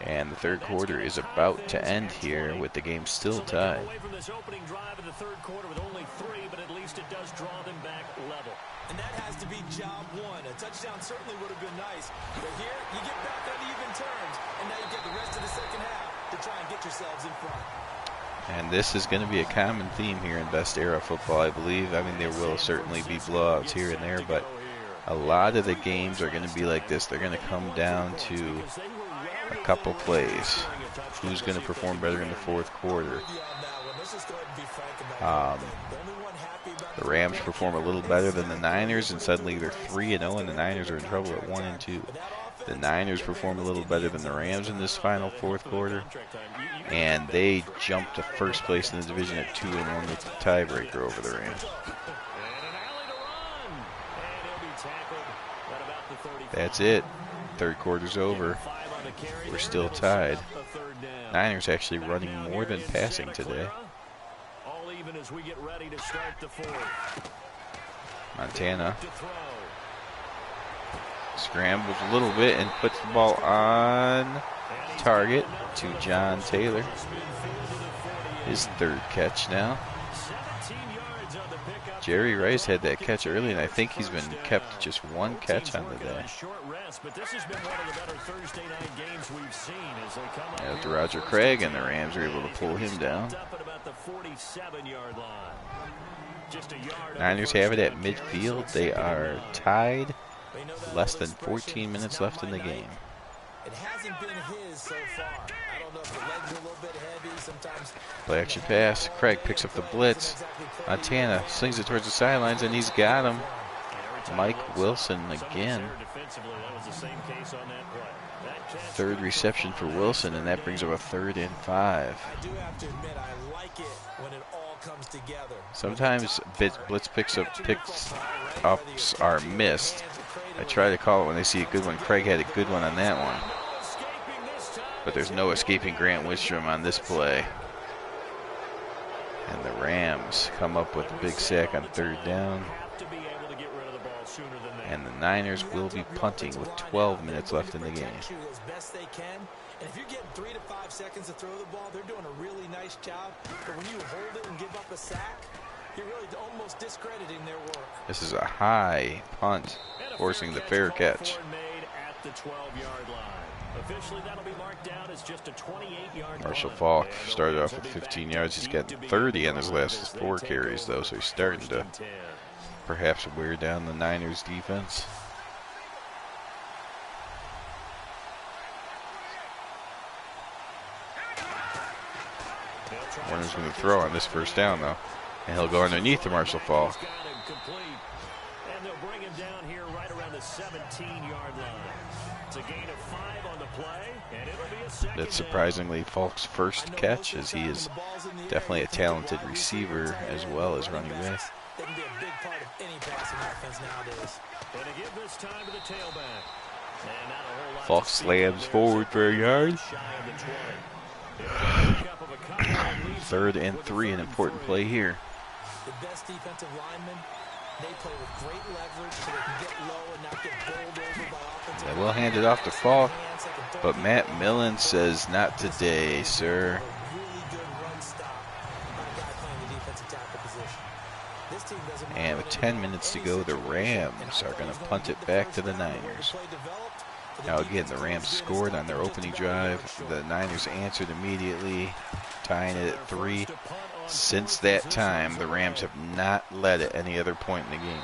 And the 3rd quarter is about to end here with the game still tied. Away from this opening drive in the 3rd quarter with only 3, but at least it does draw them back level. and that has to be job one. A touchdown certainly would have been nice, but here you get back on even terms, and now you get the rest of the second half to try and get yourselves in front. And this is going to be a common theme here in Best Era football, I believe. I mean, there will certainly be blowouts here and there, but a lot of the games are going to be like this. They're going to come down to a couple plays. Who's going to perform better in the 4th quarter? The Rams perform a little better than the Niners, and suddenly they're 3-0, and the Niners are in trouble at 1-2. The Niners perform a little better than the Rams in this final 4th quarter, and they jump to first place in the division at 2-1 with the tiebreaker over the Rams. That's it. 3rd quarter's over. We're still tied. Niners actually running more than passing today. All even as we get ready to start the 4th. Montana scrambles a little bit and puts the ball on target to John Taylor. His 3rd catch now. 17 yards Jerry Rice had that catch early, and I think he's been kept just one catch on the day. As Roger Craig and the Rams are able to pull him down. Niners have it at midfield. They are tied. Less than 14 minutes left in the game. It hasn't been his so far. I don't know if the legs are a little bit heavy. Sometimes Play action pass. Craig picks up the blitz. Montana slings it towards the sidelines, and he's got him. Mike Wilson again. Third reception for Wilson, and that brings up a 3rd and 5. I do have to admit, I like it when it all comes together. Sometimes blitz picks ups are missed. I try to call it when they see a good one. Craig had a good one on that one. But there's no escaping Grant Wistrom on this play. And the Rams come up with a big sack on 3rd down. And the Niners will be punting with 12 minutes left in the game. As best they can. And if you're getting 3 to 5 seconds to throw the ball, they're doing a really nice job. But when you hold it and give up a sack, you're really almost discrediting their work. This is a high punt, forcing the fair catch. Marshall Falk started off with 15 yards. He's got 30 on his last 4 carries, though, so he's starting to perhaps wear down the Niners defense. Warner's going to throw on this 1st down, though. And he'll go underneath to Marshall Falk. And they'll bring him down here right around the 17-yard line. It's a gain of 5 on the play, and it'll be a second. That's surprisingly Falk's first catch, as he is definitely a talented receiver as well as running back. They can be a big part of any passing offense nowadays. And to give this time to the tailback. And not a whole lot. Falk slams forward for a yard. 3rd and 3, an important play here. The best defensive linemen, they play with great leverage so they can get low and not get bowled over by offensive. They will hand it off to Falk, but Matt Millen says, "Not today, sir." Really good run stop by a guy playing the defensive tackle position. This team doesn't mind And with 10 minutes to go, the Rams are going to punt it back to the Niners. Now again, the Rams scored on their opening drive. The Niners answered immediately, tying it at 3. Since that time, the Rams have not led at any other point in the game.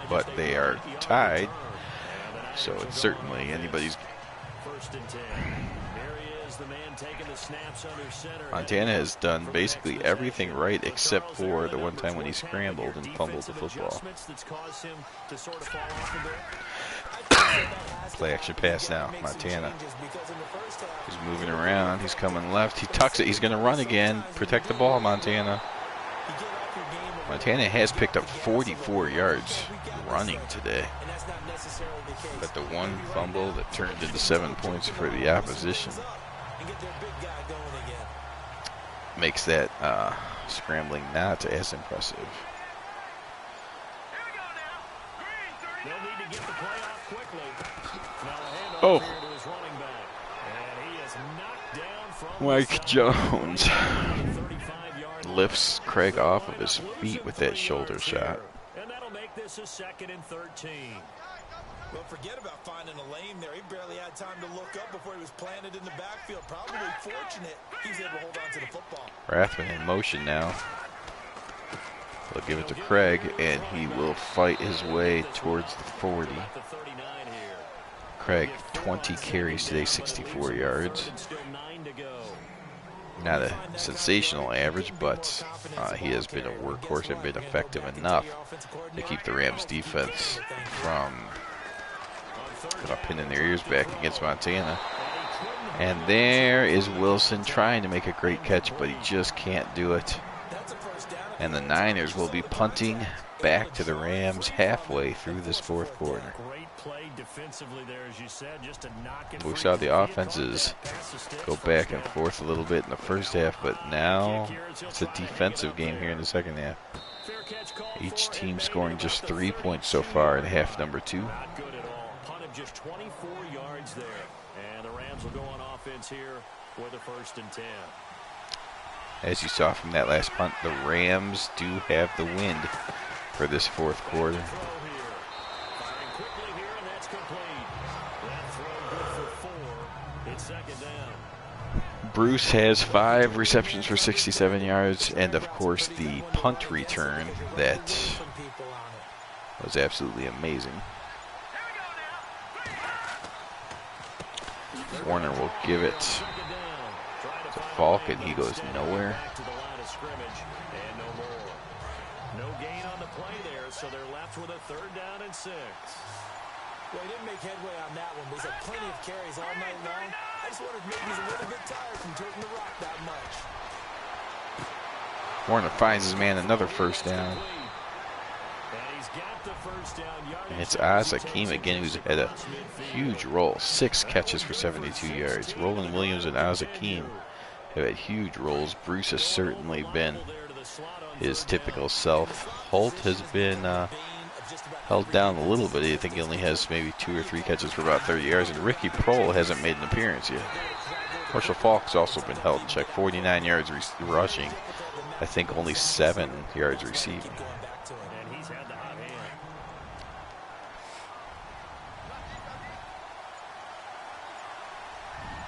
But they are tied, so it's certainly anybody's. Montana has done basically everything right except for the one time when he scrambled and fumbled the football. Play action pass now. Montana. He's moving around. He's coming left. He tucks it. He's going to run again. Protect the ball, Montana. Montana has picked up 44 yards running today. But the one fumble that turned into 7 points for the opposition makes that scrambling not as impressive. Oh, Mike Jones lifts Craig off of his feet with that shoulder shot. And that'll make this a 2nd and 13. Well, forget about finding a lane there. He barely had time to look up before he was planted in the backfield. Probably fortunate he was able to hold on to the football. Rathman in motion now. They'll give it to Craig, and he will fight his way towards the 40. Craig, 20 carries today, 64 yards. Not a sensational average, but he has been a workhorse and been effective enough to keep the Rams defense from pinning their ears back against Montana. And there is Wilson trying to make a great catch, but he just can't do it. And the Niners will be punting back to the Rams halfway through this 4th quarter. We saw the offenses go back and forth a little bit in the first half, but now it's a defensive game here in the second half. Each team scoring just 3 points so far in half number 2. Just 24 yards there, and the Rams will go on offense here for the 1st and 10. As you saw from that last punt, the Rams do have the wind for this fourth quarter. Bruce has 5 receptions for 67 yards, and of course the punt return that was absolutely amazing. Warner will give it to Falk, and he goes nowhere. No gain on the play there, so they're left with a 3rd down and 6. Well, he didn't make headway on that one, but he's had plenty of carries all night long. I just wondered maybe he's a little bit tired from toting the rock that much. Warner finds his man another 1st down. And it's Akeem again, who's had a huge roll. 6 catches for 72 yards. Roland Williams and Akeem have had huge rolls. Bruce has certainly been his typical self. Holt has been held down a little bit. I think he only has maybe 2 or 3 catches for about 30 yards. And Ricky Prohl hasn't made an appearance yet. Marshall Falk's also been held in check. 49 yards rushing. I think only 7 yards receiving.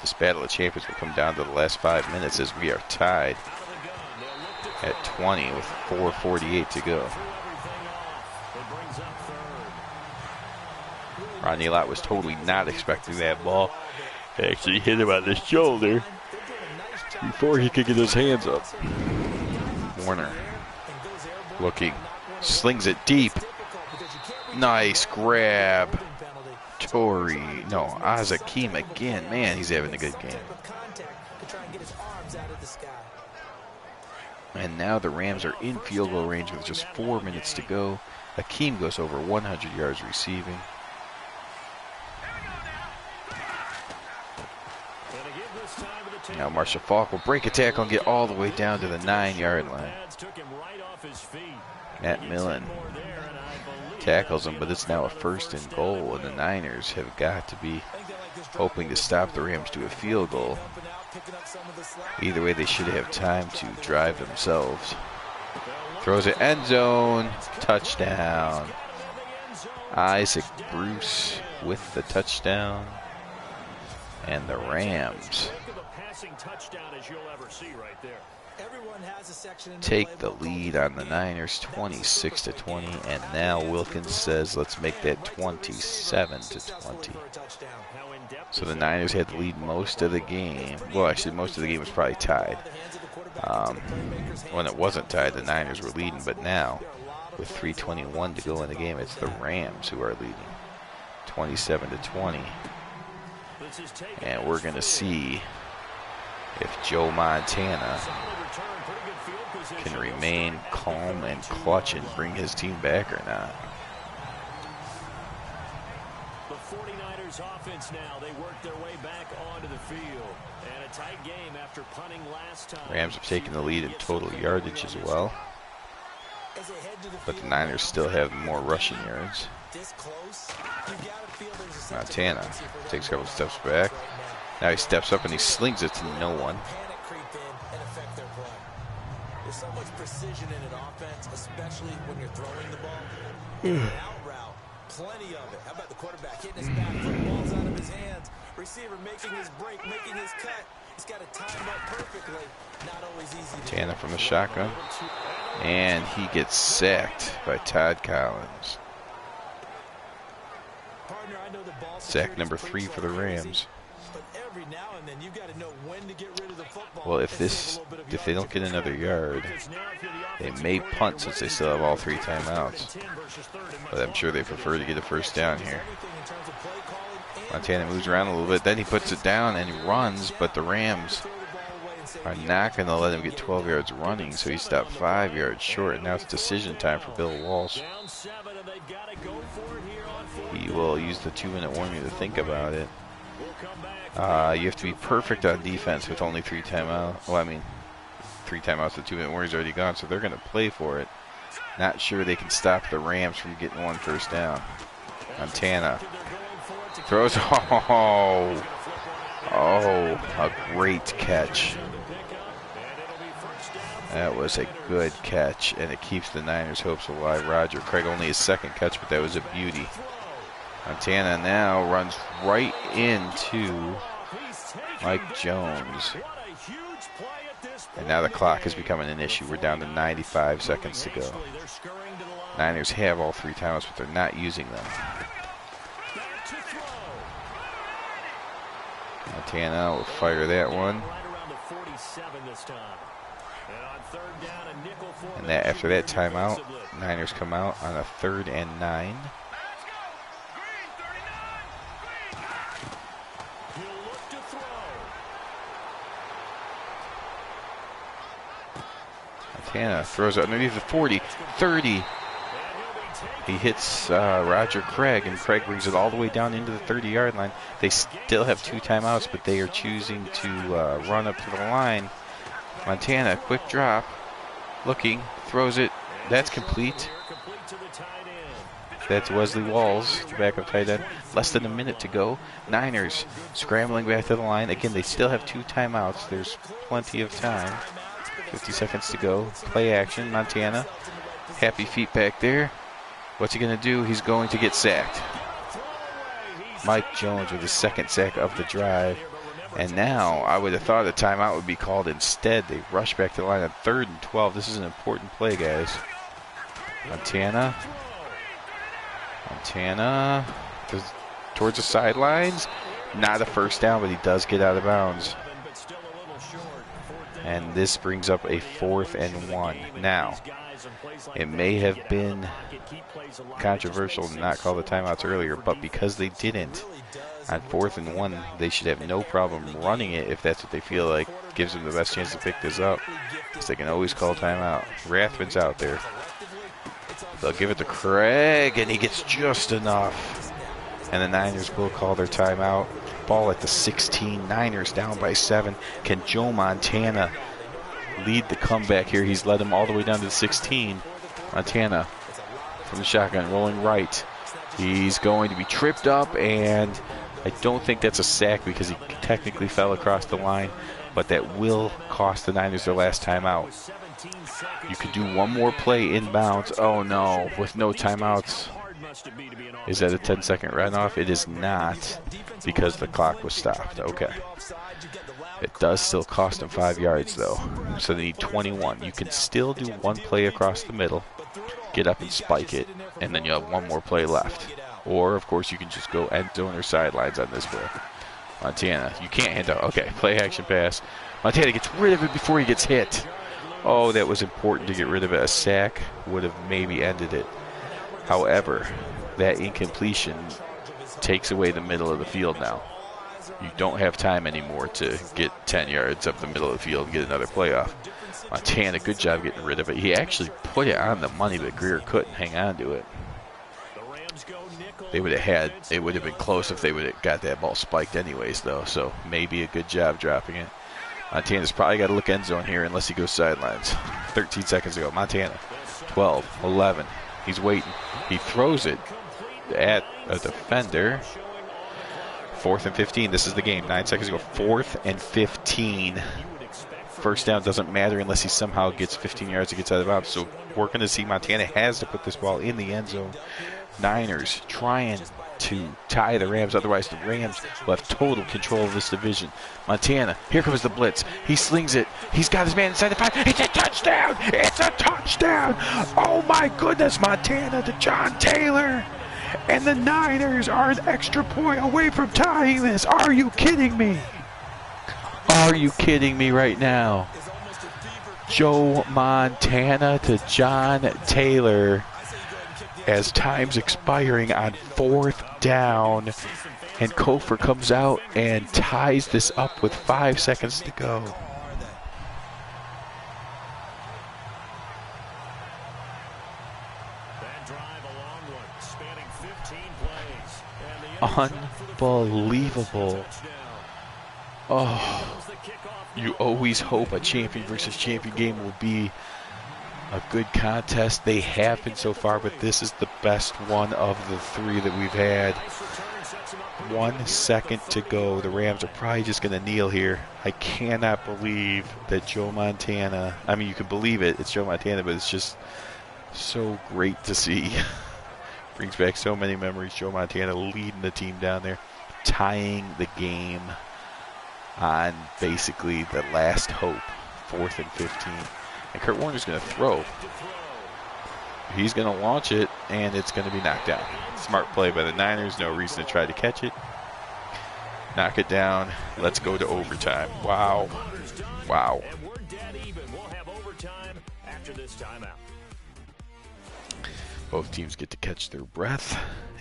This battle of champions will come down to the last 5 minutes as we are tied at 20 with 4:48 to go. Ronnie Lott was totally not expecting that ball. He actually hit him on the shoulder before he could get his hands up. Warner looking, slings it deep. Nice grab. Akeem again. Man, he's having a good game. And now the Rams are in field goal range with just 4 minutes to go. Akeem goes over 100 yards receiving. Now Marshall Falk will break a tackle and get all the way down to the 9-yard line. Matt Millen tackles him, but it's now a 1st and goal, and the Niners have got to be hoping to stop the Rams to a field goal. Either way, they should have time to drive themselves. Throws it, end zone, touchdown. Isaac Bruce with the touchdown, and the Rams take the lead on the Niners 26-20, and now Wilkins says let's make that 27-20. So the Niners had the lead most of the game. Well, actually most of the game was probably tied. When it wasn't tied, the Niners were leading, but now with 3:21 to go in the game, it's the Rams who are leading 27-20. And we're going to see if Joe Montana can remain calm and clutch and bring his team back or not. The 49ers offense now, they work their way back onto the field. And a tight game after punting last time. Rams have taken the lead in total yardage as well, but the Niners still have more rushing yards. Montana takes a couple steps back. Now he steps up and he slings it to no one. There's so much precision in an offense, especially when you're throwing the ball. Out route, plenty of it. How about the quarterback hitting his back, foot balls out of his hands, receiver making his break, making his cut. He's got to time up perfectly. Not always easy. Montana from the shotgun, and he gets sacked by Todd Collins. Sack number 3 for the Rams. Well, if they don't get another yard, they may punt since they still have all 3 timeouts. But I'm sure they prefer to get a 1st down here. Montana moves around a little bit, then he puts it down and he runs, but the Rams are not going to let him get 12 yards running, so he stopped 5 yards short. And now it's decision time for Bill Walsh. He will use the 2-minute warning to think about it. You have to be perfect on defense with only 3 timeouts. Well, I mean, 3 timeouts, the 2-minute warning's already gone, so they're going to play for it. Not sure they can stop the Rams from getting 1 first down. Montana throws. Oh, a great catch. That was a good catch, and it keeps the Niners' hopes alive. Roger Craig, only his second catch, but that was a beauty. Montana now runs right into Mike Jones. And now the clock is becoming an issue. We're down to 95 seconds to go. Niners have all 3 timeouts, but they're not using them. Montana will fire that one. And that after that timeout, Niners come out on a 3rd and 9. Montana throws it underneath the 40, 30. He hits Roger Craig, and Craig brings it all the way down into the 30-yard line. They still have 2 timeouts, but they are choosing to run up to the line. Montana, quick drop, looking, throws it. That's complete. That's Wesley Walls, the backup tight end. Less than a minute to go. Niners scrambling back to the line. Again, they still have 2 timeouts. There's plenty of time. 50 seconds to go. Play action, Montana. Happy feet back there. What's he going to do? He's going to get sacked. Mike Jones with his 2nd sack of the drive. And now I would have thought a timeout would be called instead. They rush back to the line on 3rd and 12. This is an important play, guys. Montana towards the sidelines. Not a first down, but he does get out of bounds. And this brings up a 4th and 1. Now, it may have been controversial to not call the timeouts earlier, but because they didn't, on 4th and 1, they should have no problem running it if that's what they feel like gives them the best chance to pick this up. So they can always call timeout. Rathman's out there. They'll give it to Craig, and he gets just enough. And the Niners will call their timeout. Ball at the 16. Niners down by 7. Can Joe Montana lead the comeback here? He's led them all the way down to the 16. Montana from the shotgun, rolling right. He's going to be tripped up, and I don't think that's a sack because he technically fell across the line, but that will cost the Niners their last timeout. You could do one more play inbounds. Oh no, with no timeouts. Is that a 10-second runoff? It is not, because the clock was stopped. Okay. It does still cost them 5 yards, though. So they need 21. You can still do one play across the middle, get up and spike it, and then you have one more play left. Or, of course, you can just go end zone or sidelines on this play. Montana, you can't hand out. Okay, play action pass. Montana gets rid of it before he gets hit. Oh, that was important to get rid of it. A sack would have maybe ended it. However, that incompletion takes away the middle of the field now. You don't have time anymore to get 10 yards up the middle of the field and get another playoff. Montana, good job getting rid of it. He actually put it on the money, but Greer couldn't hang on to it. They would have had, it would have been close if they would have got that ball spiked anyways, though. So maybe a good job dropping it. Montana's probably got to look end zone here unless he goes sidelines. 13 seconds ago. Montana, 12, 11. He's waiting. He throws it at a defender. 4th and 15. This is the game. 9 seconds ago. 4th and 15. First down doesn't matter unless he somehow gets 15 yards to get out of bounds. So we're going to see Montana has to put this ball in the end zone. Niners trying to tie the Rams. Otherwise, the Rams will have total control of this division. Montana, here comes the blitz. He slings it. He's got his man inside the 5. It's a touchdown. It's a touchdown. Oh, my goodness. Montana to John Taylor. And the Niners are an extra point away from tying this. Are you kidding me? Are you kidding me right now? Joe Montana to John Taylor as time's expiring on 4th down. And Kofor comes out and ties this up with 5 seconds to go. Unbelievable. Oh, you always hope a champion versus champion game will be a good contest. They have been so far, but this is the best one of the 3 that we've had. 1 second to go. The Rams are probably just going to kneel here. I cannot believe that Joe Montana, I mean, you can believe it, it's Joe Montana, but it's just so great to see. Brings back so many memories. Joe Montana leading the team down there, tying the game on basically the last hope, 4th and 15. And Kurt Warner's going to throw. He's going to launch it, and it's going to be knocked down. Smart play by the Niners. No reason to try to catch it. Knock it down. Let's go to overtime. Wow. Wow. And we're dead even. We'll have overtime after this timeout. Both teams get to catch their breath.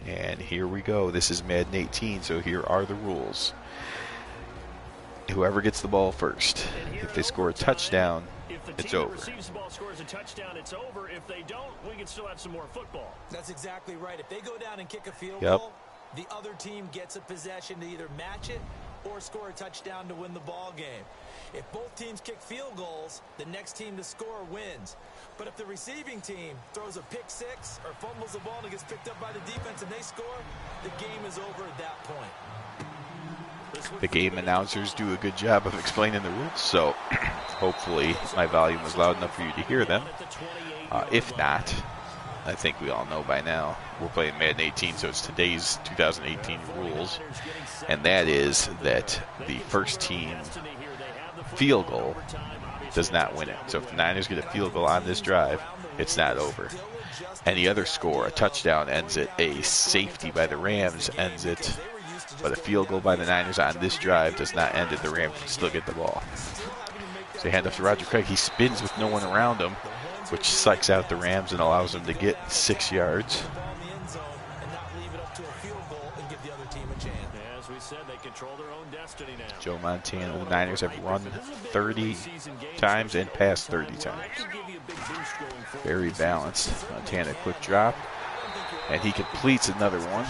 And here we go. This is Madden 18, so here are the rules. Whoever gets the ball first, if they score a touchdown, it's over. If the team receives the ball, scores a touchdown, it's over. If they don't, we can still have some more football. That's exactly right. If they go down and kick a field Yep. goal, the other team gets a possession to either match it or score a touchdown to win the ball game. If both teams kick field goals, the next team to score wins. But if the receiving team throws a pick six or fumbles the ball and it gets picked up by the defense and they score, the game is over at that point. The game announcers do a good job of explaining the rules, so hopefully my volume was loud enough for you to hear them. If not, I think we all know by now, we're playing Madden 18, so it's today's 2018 rules, and that is that the first team field goal does not win it. So if the Niners get a field goal on this drive, it's not over. Any other score, a touchdown ends it, a safety by the Rams ends it, but a field goal by the Niners on this drive does not end it. The Rams can still get the ball. So they hand off to Roger Craig. He spins with no one around him, which psychs out the Rams and allows them to get 6 yards. As we said, they control their own destiny now. Joe Montana, the Niners have run 30 times and passed 30 times. Very balanced. Montana, quick drop, and he completes another one.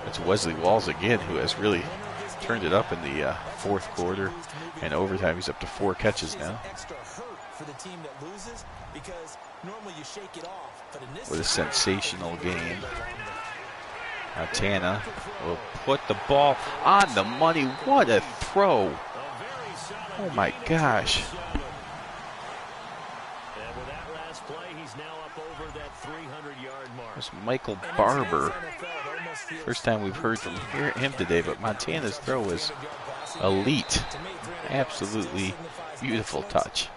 It's Wesley Walls again, who has really turned it up in the fourth quarter and overtime. He's up to 4 catches now. What a sensational game. Montana will put the ball on the money. What a throw. Oh my gosh. And with that last play, he's now up over that 300-yard mark. It's Michael Barber. First time we've heard from him today, but Montana's throw was elite. Absolutely beautiful touch.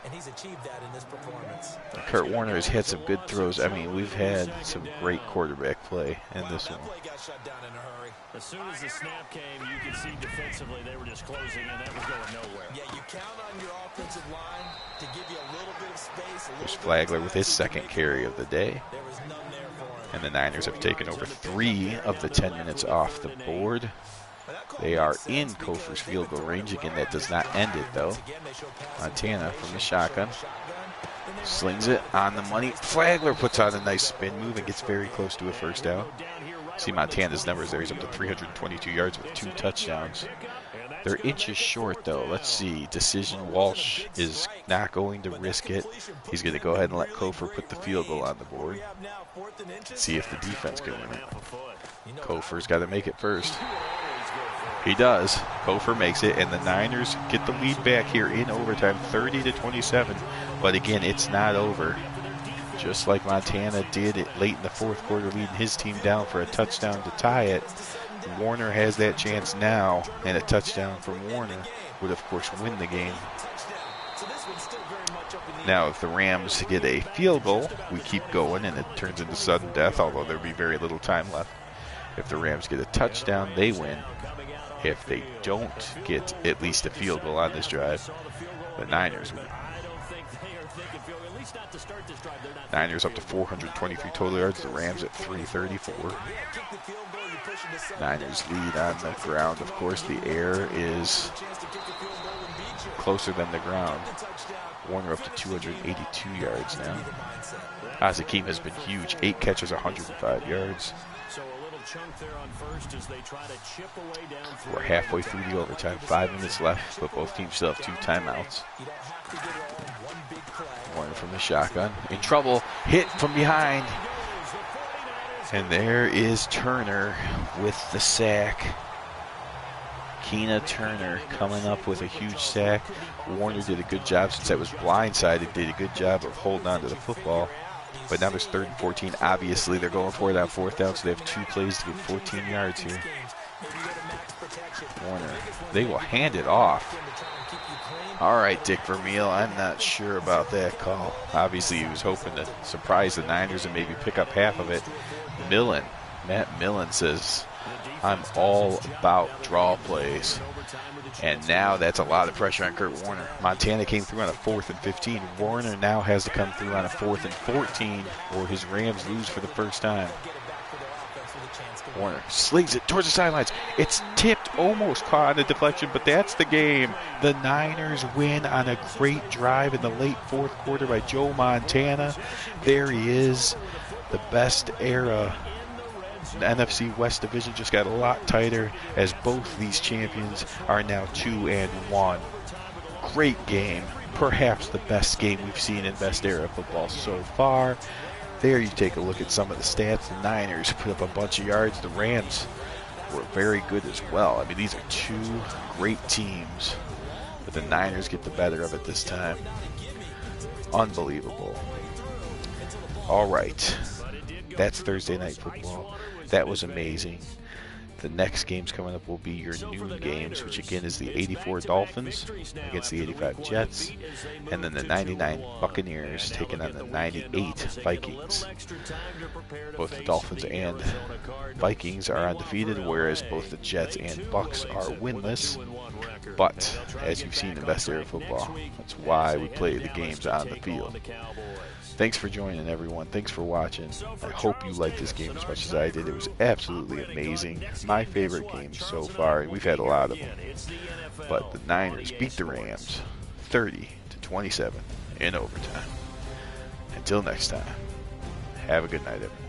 Kurt Warner has had some good throws. I mean, we've had some great quarterback play in this one. As soon as the snap came, you could see defensively they were just closing in. That was going nowhere. Yeah, you count on your offensive line to give you a little bit of space. There's Flagler with his second carry of the day. There was none there for him. And the Niners have taken over 3 of the 10 minutes off the board. They are in Kofer's field goal range. Again, that does not end it, though. Montana from the shotgun. Slings it on the money. Flagler puts on a nice spin move and gets very close to a first down. See Montana's numbers there. He's up to 322 yards with 2 touchdowns. They're inches short, though. Let's see. Decision. Walsh is not going to risk it. He's going to go ahead and let Kofer put the field goal on the board. See if the defense can win it. Kofer's got to make it first. He does. Kofer makes it, and the Niners get the lead back here in overtime, 30-27. But again, it's not over. Just like Montana did it late in the fourth quarter, leading his team down for a touchdown to tie it. Warner has that chance now, and a touchdown from Warner would, of course, win the game. Now, if the Rams get a field goal, we keep going, and it turns into sudden death, although there'll be very little time left. If the Rams get a touchdown, they win. If they don't get at least a field goal on this drive, the Niners win. Niners up to 423 total yards. The Rams at 334. Niners lead on the ground. Of course, the air is closer than the ground. Warner up to 282 yards now. Azakim has been huge. 8 catches, 105 yards. We're halfway through the overtime. 5 minutes left, but both teams still have 2 timeouts. Warner from the shotgun. In trouble. Hit from behind. And there is Turner with the sack. Keena Turner coming up with a huge sack. Warner did a good job, since that was blindside, did a good job of holding on to the football. But now there's 3rd and 14. Obviously, they're going for it on 4th down, so they have 2 plays to get 14 yards here. Warner, they will hand it off. All right, Dick Vermeil, I'm not sure about that call. Obviously, he was hoping to surprise the Niners and maybe pick up half of it. Matt Millen says, I'm all about draw plays. And now that's a lot of pressure on Kurt Warner. Montana came through on a 4th and 15. Warner now has to come through on a 4th and 14, or his Rams lose for the first time. Warner slings it towards the sidelines. It's tipped, almost caught on the deflection, but that's the game. The Niners win on a great drive in the late 4th quarter by Joe Montana. There he is. The best era. The NFC West division just got a lot tighter, as both these champions are now 2-1. Great game. Perhaps the best game we've seen in best era football so far. There you take a look at some of the stats. The Niners put up a bunch of yards. The Rams were very good as well. I mean, these are 2 great teams, but the Niners get the better of it this time. Unbelievable. All right. That's Thursday Night Football. That was amazing. The next games coming up will be your noon games, which again is the 84 Dolphins against the 85 Jets, and then the 99 Buccaneers taking on the 98 Vikings. Both the Dolphins and Vikings are undefeated, whereas both the Jets and Bucks are winless. But as you've seen in best era football, that's why we play the games on the field. Thanks for joining, everyone. Thanks for watching. I hope you liked this game as much as I did. It was absolutely amazing. My favorite game so far. We've had a lot of them. But the Niners beat the Rams 30-27 in overtime. Until next time, have a good night, everyone.